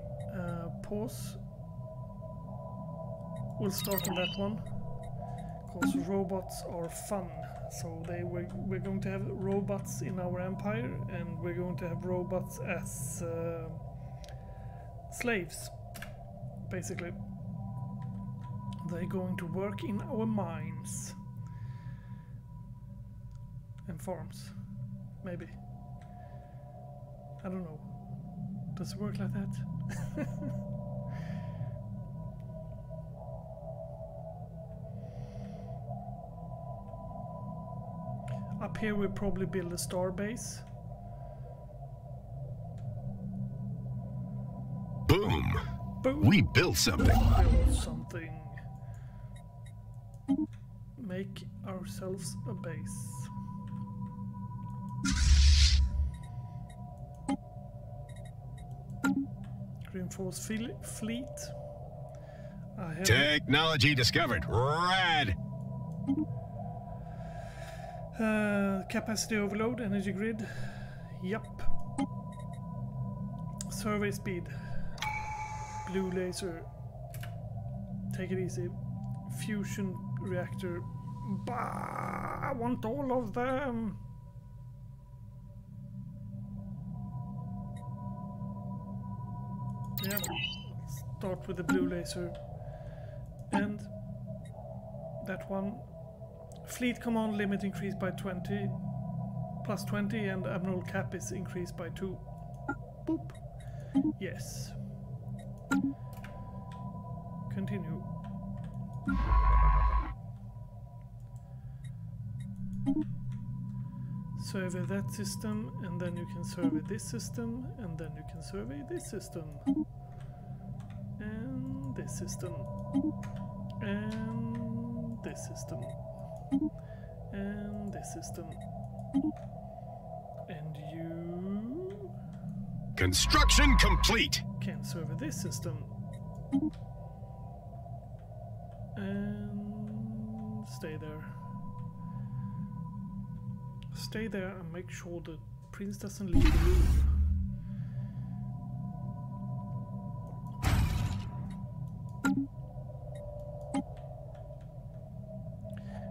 Pause. We'll start on that one. Because robots are fun. So we're going to have robots in our empire, and we're going to have robots as slaves, basically. They're going to work in our mines and farms, maybe. I don't know. Does it work like that? Up here we'll probably build a star base. Boom! Boom! We built something. Build something. Make ourselves a base. Reinforce fleet. Technology discovered. Rad! Capacity overload, energy grid. Yup. Survey speed. Blue laser. Take it easy. Fusion reactor. Bah, I want all of them. Yeah. Start with the blue laser. And that one. Fleet command limit increased by 20, plus 20, and abnormal cap is increased by 2. Boop. Yes. Continue. Survey that system, and then you can survey this system, and then you can survey this system. And this system. And this system. And this system. And you Construction complete. can survey this system. And stay there. Stay there and make sure the prince doesn't leave the room.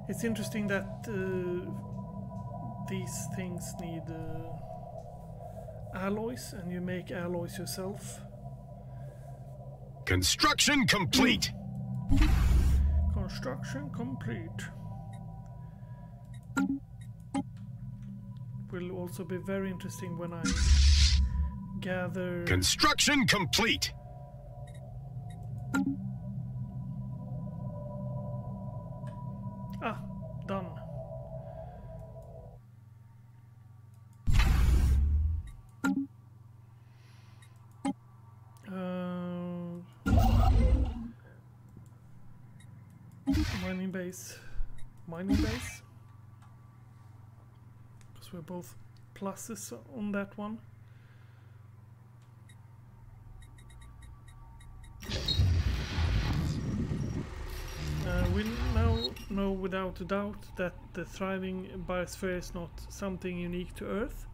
It's interesting that these things need alloys, and you make alloys yourself. Construction complete. Construction complete. Will also be very interesting when I gather... Construction complete! Ah, done. Mining base. Mining base? Because we're both pluses on that one. We now know without a doubt that the thriving biosphere is not something unique to Earth.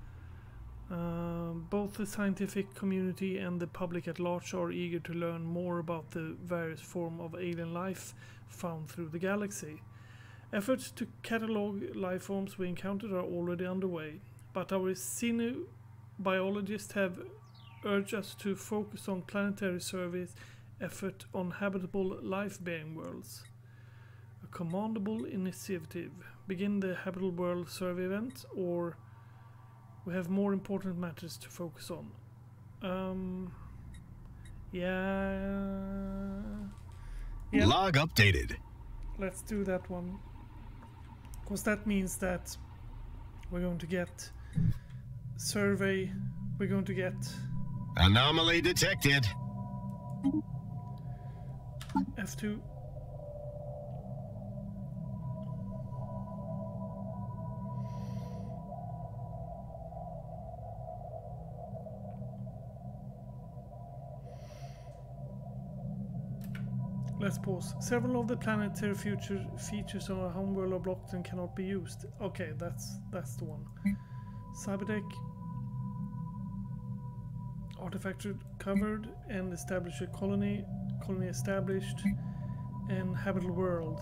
Both the scientific community and the public at large are eager to learn more about the various forms of alien life found through the galaxy. Efforts to catalogue life forms we encountered are already underway, but our xenobiologists have urged us to focus on planetary surveys effort on habitable life-bearing worlds. A commendable initiative. Begin the habitable world survey event, or we have more important matters to focus on. Yeah. Log updated. Let's do that one. Because that means that we're going to get survey, we're going to get... Anomaly detected. F2. Let's pause. Several of the planetary features on our homeworld are blocked and cannot be used. Okay, that's the one. Cyberdeck. Artifact covered and established a colony. Colony established and habitable world.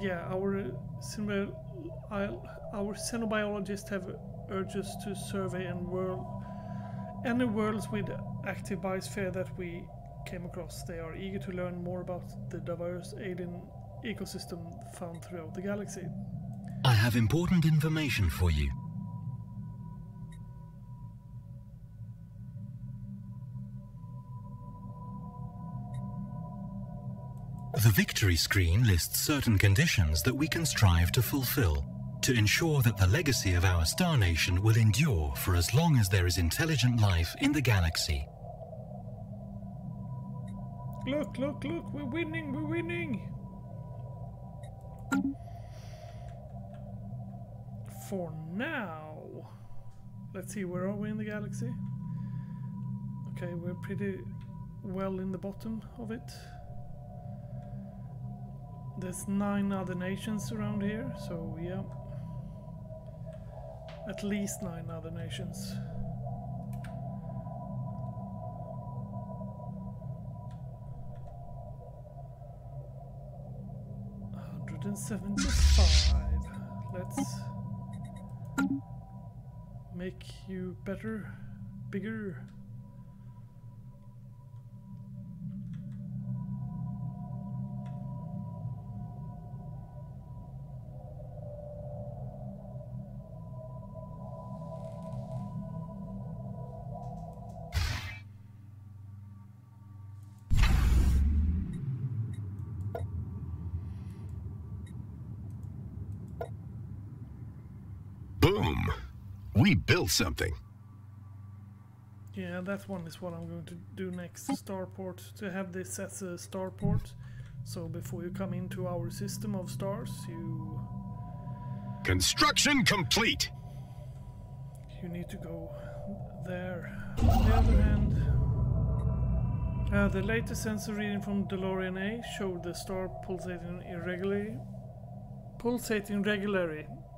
Yeah, our xenobiologists have urged us to survey any worlds with active biosphere that we came across. They are eager to learn more about the diverse alien ecosystem found throughout the galaxy. I have important information for you. The victory screen lists certain conditions that we can strive to fulfill to ensure that the legacy of our star nation will endure for as long as there is intelligent life in the galaxy. Look, look, look, we're winning, we're winning! For now. Let's see, where are we in the galaxy? Okay, we're pretty well in the bottom of it. There's 9 other nations around here, so yeah. At least 9 other nations. $175. Let's make you better, bigger. Boom! We built something. Yeah, that one is what I'm going to do next. Starport, to have this as a starport. So before you come into our system of stars, you... Construction complete! You need to go there. On the other hand, the latest sensor reading from DeLorean A showed the star pulsating regularly.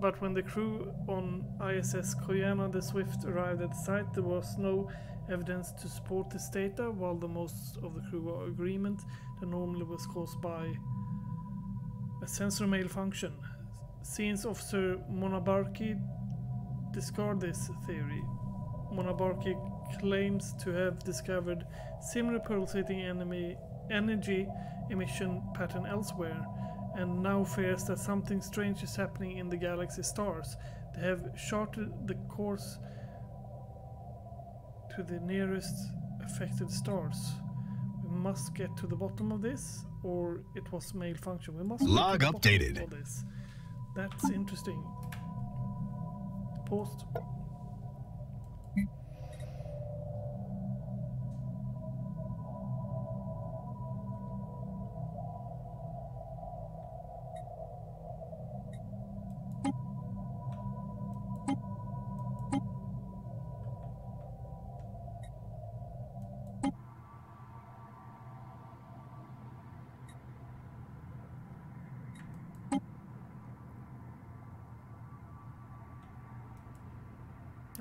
But when the crew on ISS Koyana the Swift arrived at the site, there was no evidence to support this data, while the most of the crew were in agreement that normally was caused by a sensor malfunction. Science officer Monabarki discarded this theory. Monabarki claims to have discovered similar pulsating energy emission pattern elsewhere, and now fears that something strange is happening in the galaxy's stars. They have charted the course to the nearest affected stars. We must get to the bottom of this, or it was malfunction. We must log updated. Of this. That's interesting. Post.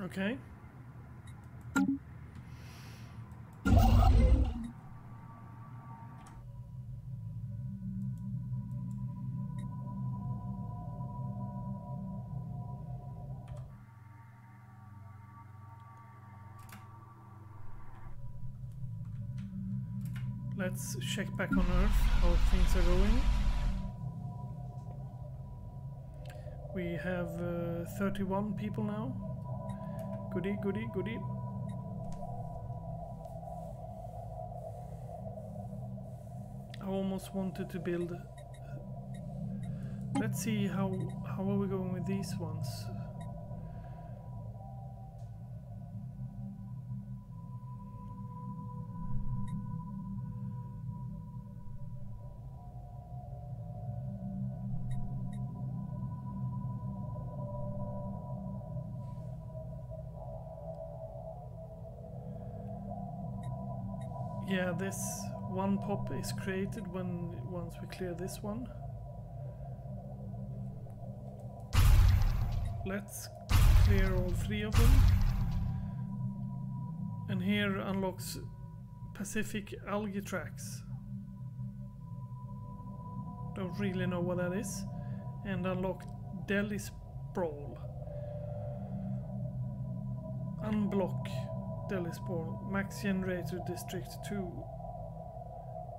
Okay. Let's check back on Earth how things are going. We have 31 people now. Goody, goody, goody. I almost wanted to build. Let's see how are we going with these ones. Yeah, this one pop is created once we clear this one. Let's clear all 3 of them. And here unlocks Pacific algae tracks. Don't really know what that is. And unlock Delhi sprawl. Unblock Delhi sprawl. Max generator district 2.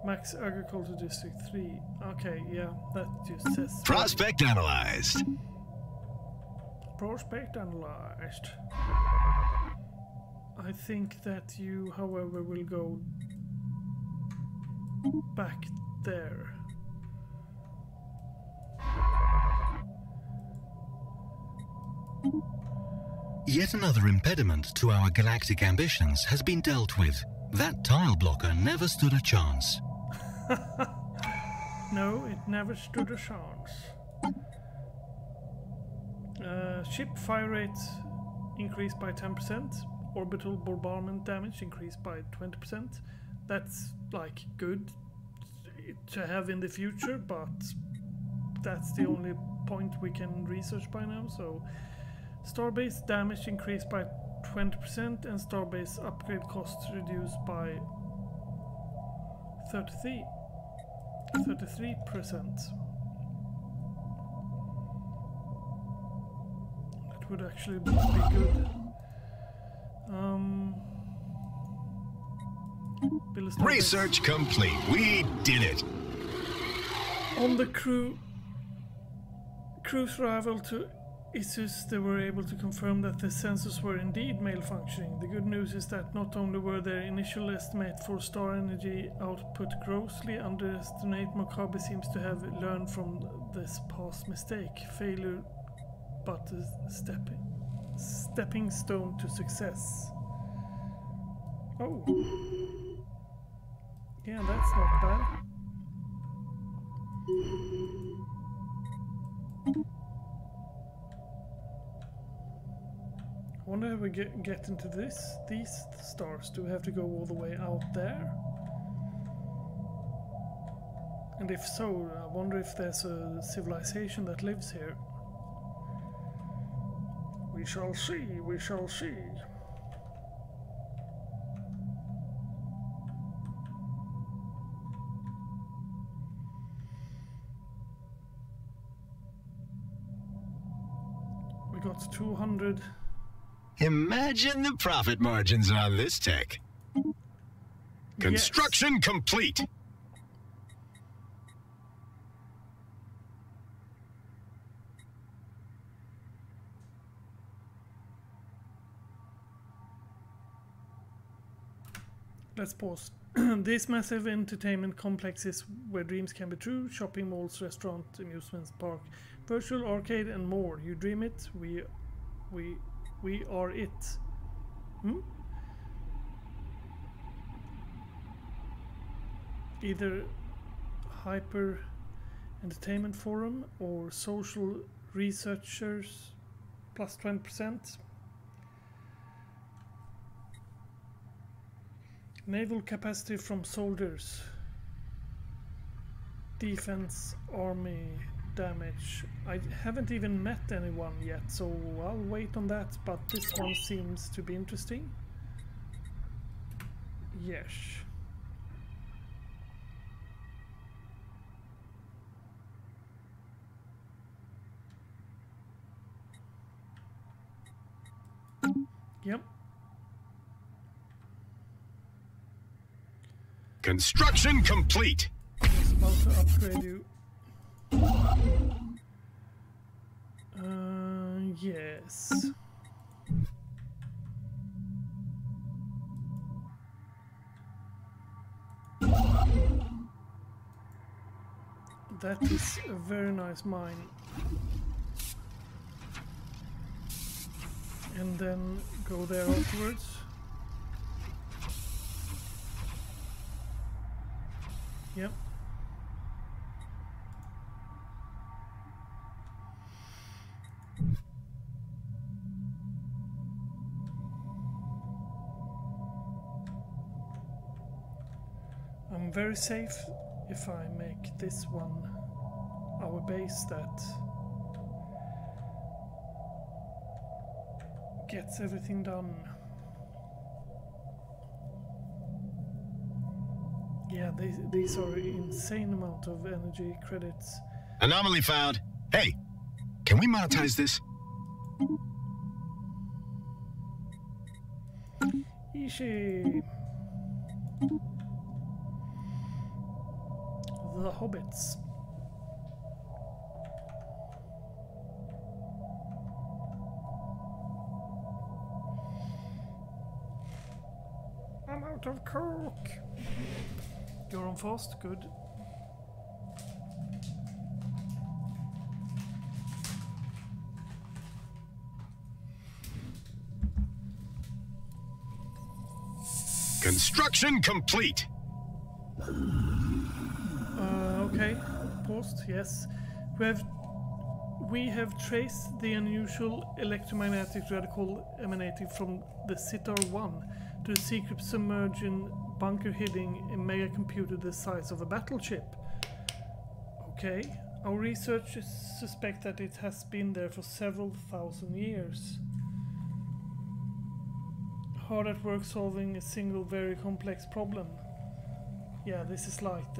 Max agriculture district 3. Okay, yeah, that just says prospect analyzed. Prospect analyzed. I think that you, however, will go back there. Yet another impediment to our galactic ambitions has been dealt with. That tile blocker never stood a chance. No, it never stood a chance. Ship fire rate increased by 10%. Orbital bombardment damage increased by 20%. That's like good to have in the future, but that's the only point we can research by now. So starbase damage increased by 20% and starbase upgrade costs reduced by 33%. That would actually be good. Research complete. We did it. On the cruise arrival to Issus, they were able to confirm that the sensors were indeed malfunctioning. The good news is that not only were their initial estimate for star energy output grossly underestimated, Maccabi seems to have learned from this past mistake. Failure but a stepping stone to success. Oh. Yeah, that's not bad. I wonder if we get into these stars. Do we have to go all the way out there? And if so, I wonder if there's a civilization that lives here. We shall see, we shall see. We got 200. Imagine the profit margins on this tech. Construction complete. Let's pause. This massive entertainment complex is where dreams can be true. Shopping malls, restaurant, amusement park, virtual arcade and more. You dream it, we are it. Either hyper entertainment forum or social researchers plus 20%. Naval capacity from soldiers. Defense army damage. I haven't even met anyone yet, so I'll wait on that, but this one seems to be interesting. Yes. Yep. Construction complete. I was about to upgrade you. Yes. That is a very nice mine. And then go there afterwards. Yep. I'm very safe if I make this one our base that gets everything done. Yeah, these are insane amount of energy credits. Anomaly found. Hey, can we monetize this? Ishi. The Hobbits. I'm out of coke. You're on fast, good. Construction complete. Okay, paused, yes. We have traced the unusual electromagnetic radical emanating from the Sitar-1 to a secret submerged bunker hiding a mega computer the size of a battleship. Okay, our researchers suspect that it has been there for several thousand years. Hard at work solving a single very complex problem. Yeah, this is like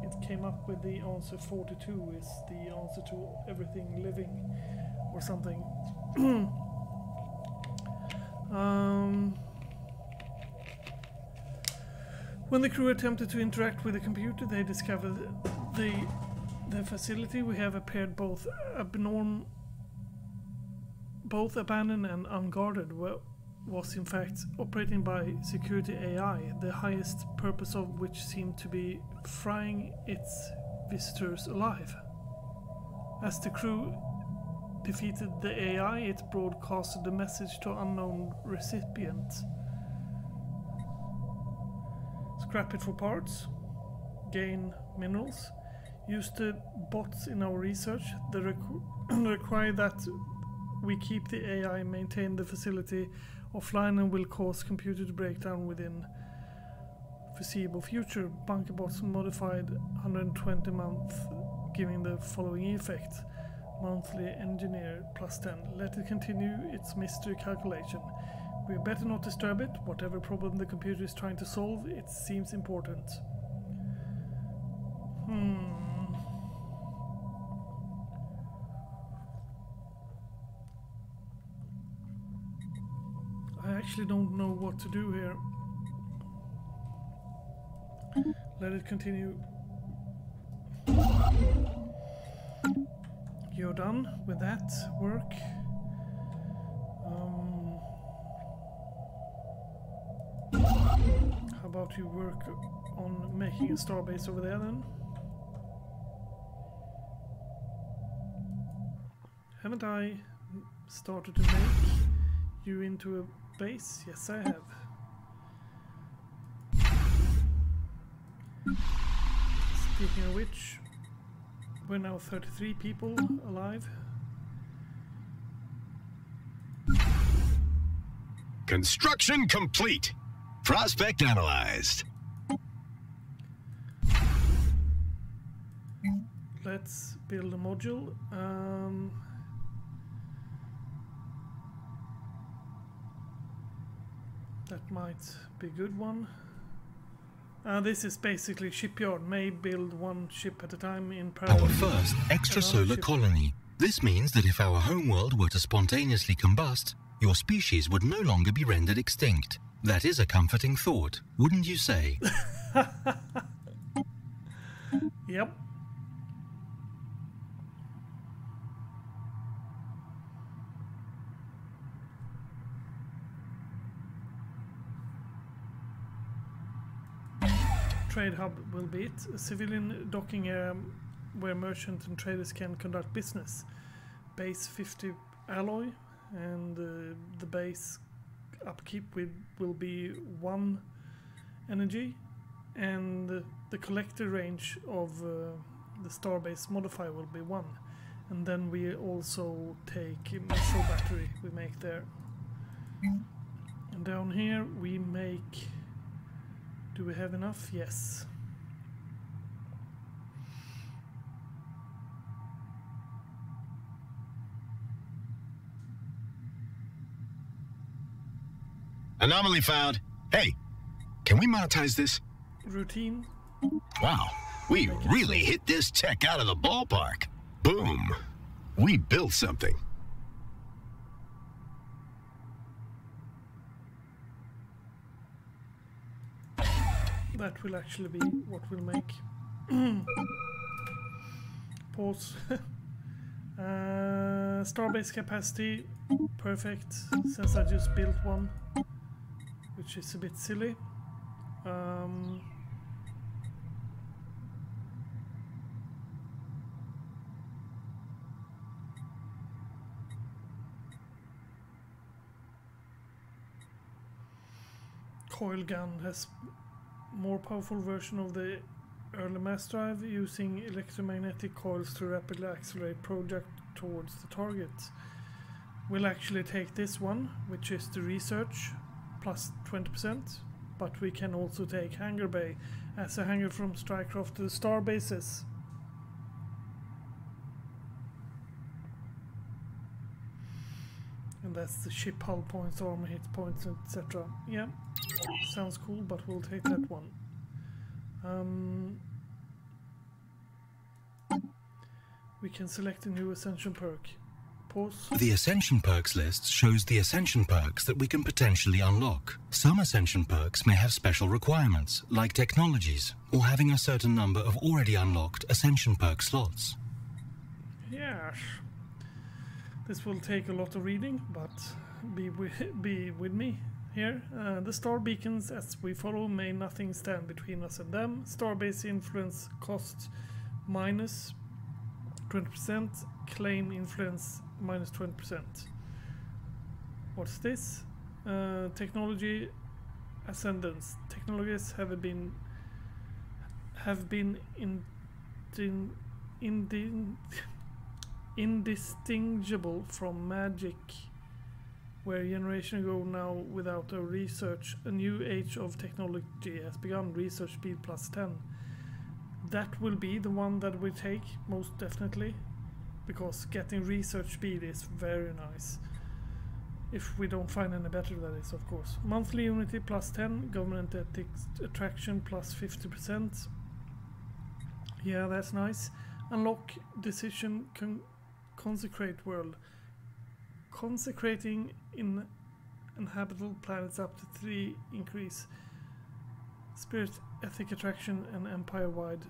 it came up with the answer 42 is the answer to everything living or something. When the crew attempted to interact with the computer, they discovered the facility we have appeared both abandoned and unguarded was in fact operating by security AI, the highest purpose of which seemed to be frying its visitors alive. As the crew defeated the AI, it broadcasted the message to unknown recipient. Scrap it for parts, gain minerals, use the bots in our research. They require that we keep the AI, maintain the facility offline, and will cause computer to break down within foreseeable future. Bunker bots modified 120 month, giving the following effect: monthly engineer plus 10. Let it continue its mystery calculation. We better not disturb it. Whatever problem the computer is trying to solve, it seems important. I actually don't know what to do here. Let it continue. You're done with that work. about you work on making a starbase over there then? Haven't I started to make you into a base? Yes, I have. Speaking of which, we're now 33 people alive. Construction complete. Prospect analyzed. Let's build a module. That might be a good one. This is basically shipyard. May build one ship at a time in parallel. Our first extrasolar colony. This means that if our homeworld were to spontaneously combust, your species would no longer be rendered extinct. That is a comforting thought, wouldn't you say? Yep. Trade hub will be it. A civilian docking area where merchants and traders can conduct business. Base 50 alloy, and the base upkeep will be 1 energy, and the collector range of the starbase modifier will be 1. And then we also take missile battery we make there. And down here we make... Do we have enough? Yes. Anomaly found. Hey, can we monetize this? Routine. Wow, we really hit this tech out of the ballpark. Boom. We built something. That will actually be what we'll make. Pause. Starbase capacity, perfect, since I just built one, which is a bit silly. Coil gun has more powerful version of the early mass drive, using electromagnetic coils to rapidly accelerate project towards the target. We'll actually take this one, which is the research, plus 20%, but we can also take hangar bay as a hangar from Strikecraft to the star bases. And that's the ship hull points, armor hit points, etc. Yeah, sounds cool, but we'll take that one. We can select a new Ascension perk. Pause. The Ascension perks list shows the Ascension perks that we can potentially unlock. Some Ascension perks may have special requirements, like technologies, or having a certain number of already unlocked Ascension perk slots. Yes. This will take a lot of reading, but be with me here. The star beacons as we follow, may nothing stand between us and them. Starbase influence cost minus 20%, claim influence minus 20%. What's this? Technology ascendance. Technologies have been indistinguishable from magic, where a generation ago now without a research. A new age of technology has begun. Research speed plus 10. That will be the one that we take, most definitely, because getting research speed is very nice. If we don't find any better, that is, of course. Monthly unity plus 10, government ethics attraction plus 50%. Yeah, that's nice. Unlock decision consecrate world. Consecrating in inhabitable planets up to 3 increase. Spirit ethic attraction and empire-wide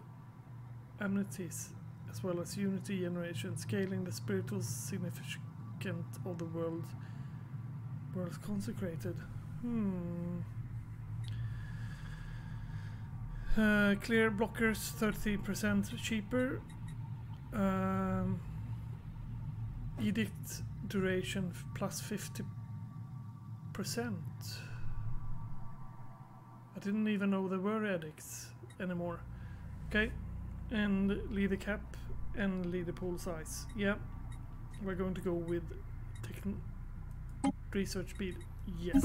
amenities, as well as unity generation, scaling the spiritual significance of the world consecrated. Clear blockers 30% cheaper. Edict duration plus 50%. I didn't even know there were edicts anymore. Okay, and leader cap and leader pool size. Yeah, we're going to go with research speed. Yes.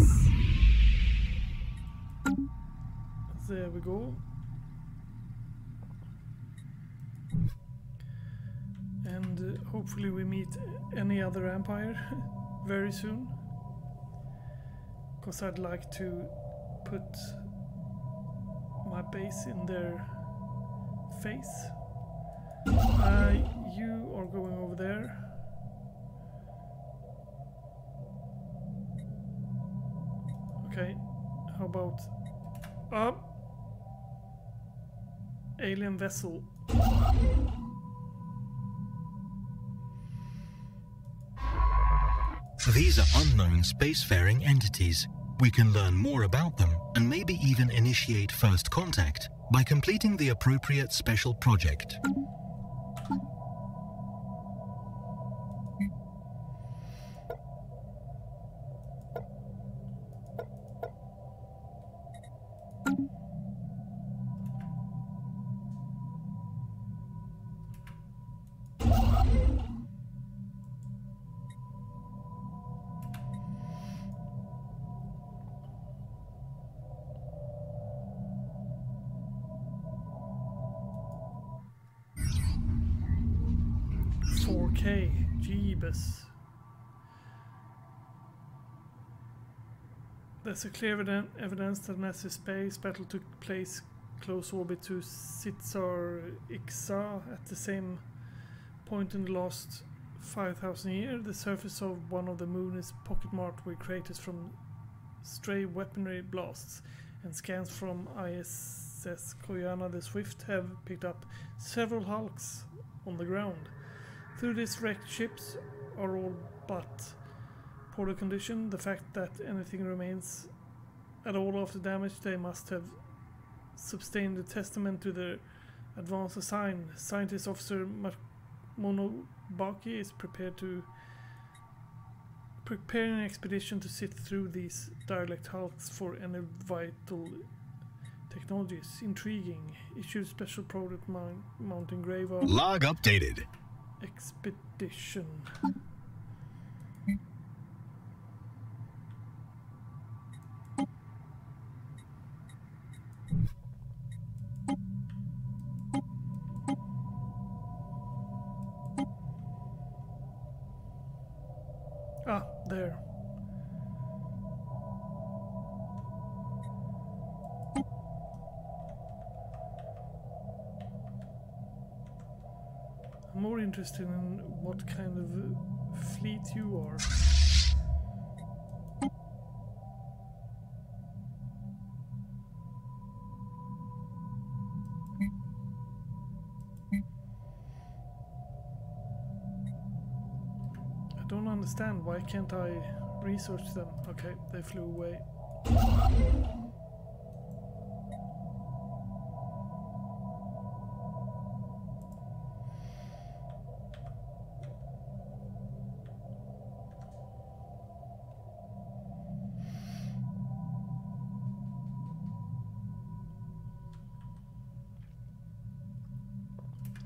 There we go. And hopefully we meet any other empire very soon. Because I'd like to put my base in their face. You are going over there. Okay, how about alien vessel? These are unknown spacefaring entities. We can learn more about them and maybe even initiate first contact by completing the appropriate special project. Jeebus. There's a clear evidence that massive space battle took place close orbit to Sitsar Ixa at the same point in the last 5,000 years. The surface of one of the moon is pocket-marked with craters from stray weaponry blasts, and scans from ISS Koyana the Swift have picked up several hulks on the ground. Through these wrecked ships are all but poor condition. The fact that anything remains at all after damage, they must have sustained a testament to their advanced design. Scientist Officer Monobaki is preparing an expedition to sit through these derelict hulks for any vital technologies. Intriguing. Issue special product mounting grave of Log updated. expedition. Ah, there. I'm more interested in what kind of fleet you are. I don't understand. Why can't I research them? Okay, they flew away.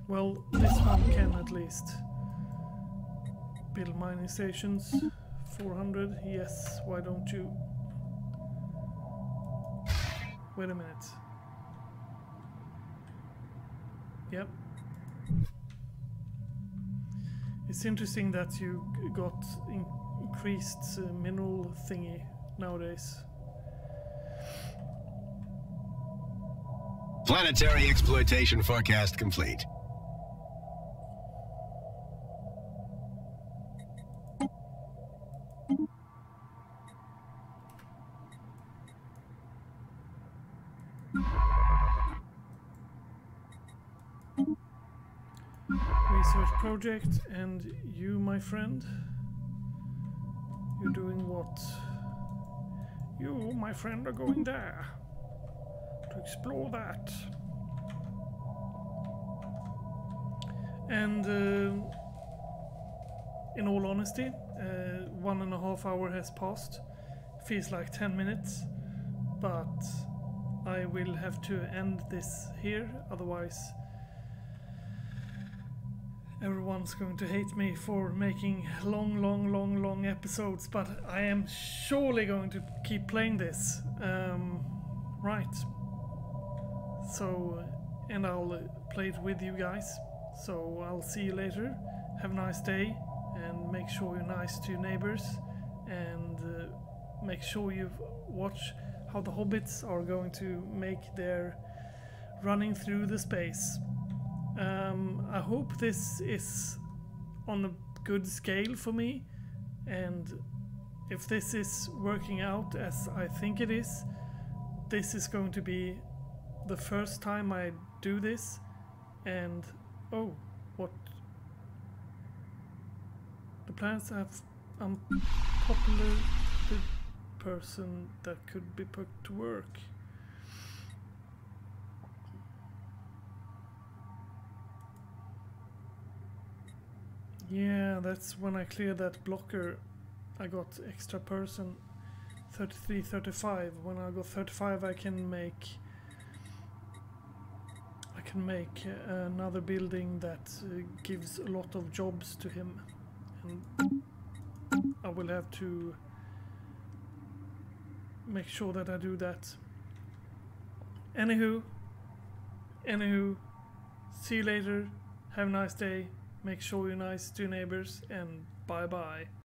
Well, this one can at least build mining stations. 400, yes, why don't you? Wait a minute. Yep. It's interesting that you got increased mineral thingy nowadays. Planetary exploitation forecast complete. Research project, and you, my friend, you're doing what? You, my friend, are going there to to explore that. And in all honesty, 1.5 hours has passed. Feels like 10 minutes, but I will have to end this here, otherwise everyone's going to hate me for making long episodes, but I am surely going to keep playing this. Right. So, and I'll play it with you guys. So I'll see you later. Have a nice day, and make sure you're nice to your neighbors, and make sure you watch how the hobbits are going to make their running through the space. I hope this is on a good scale for me, and if this is working out as I think it is, this is going to be the first time I do this. And oh, what? The planets have unpopular person that could be put to work. Yeah, that's when I cleared that blocker. I got extra person 33, 35. When I got 35, I can make another building that gives a lot of jobs to him, and I will have to make sure that I do that. Anywho, see you later. Have a nice day. Make sure you're nice to your neighbors, and bye bye.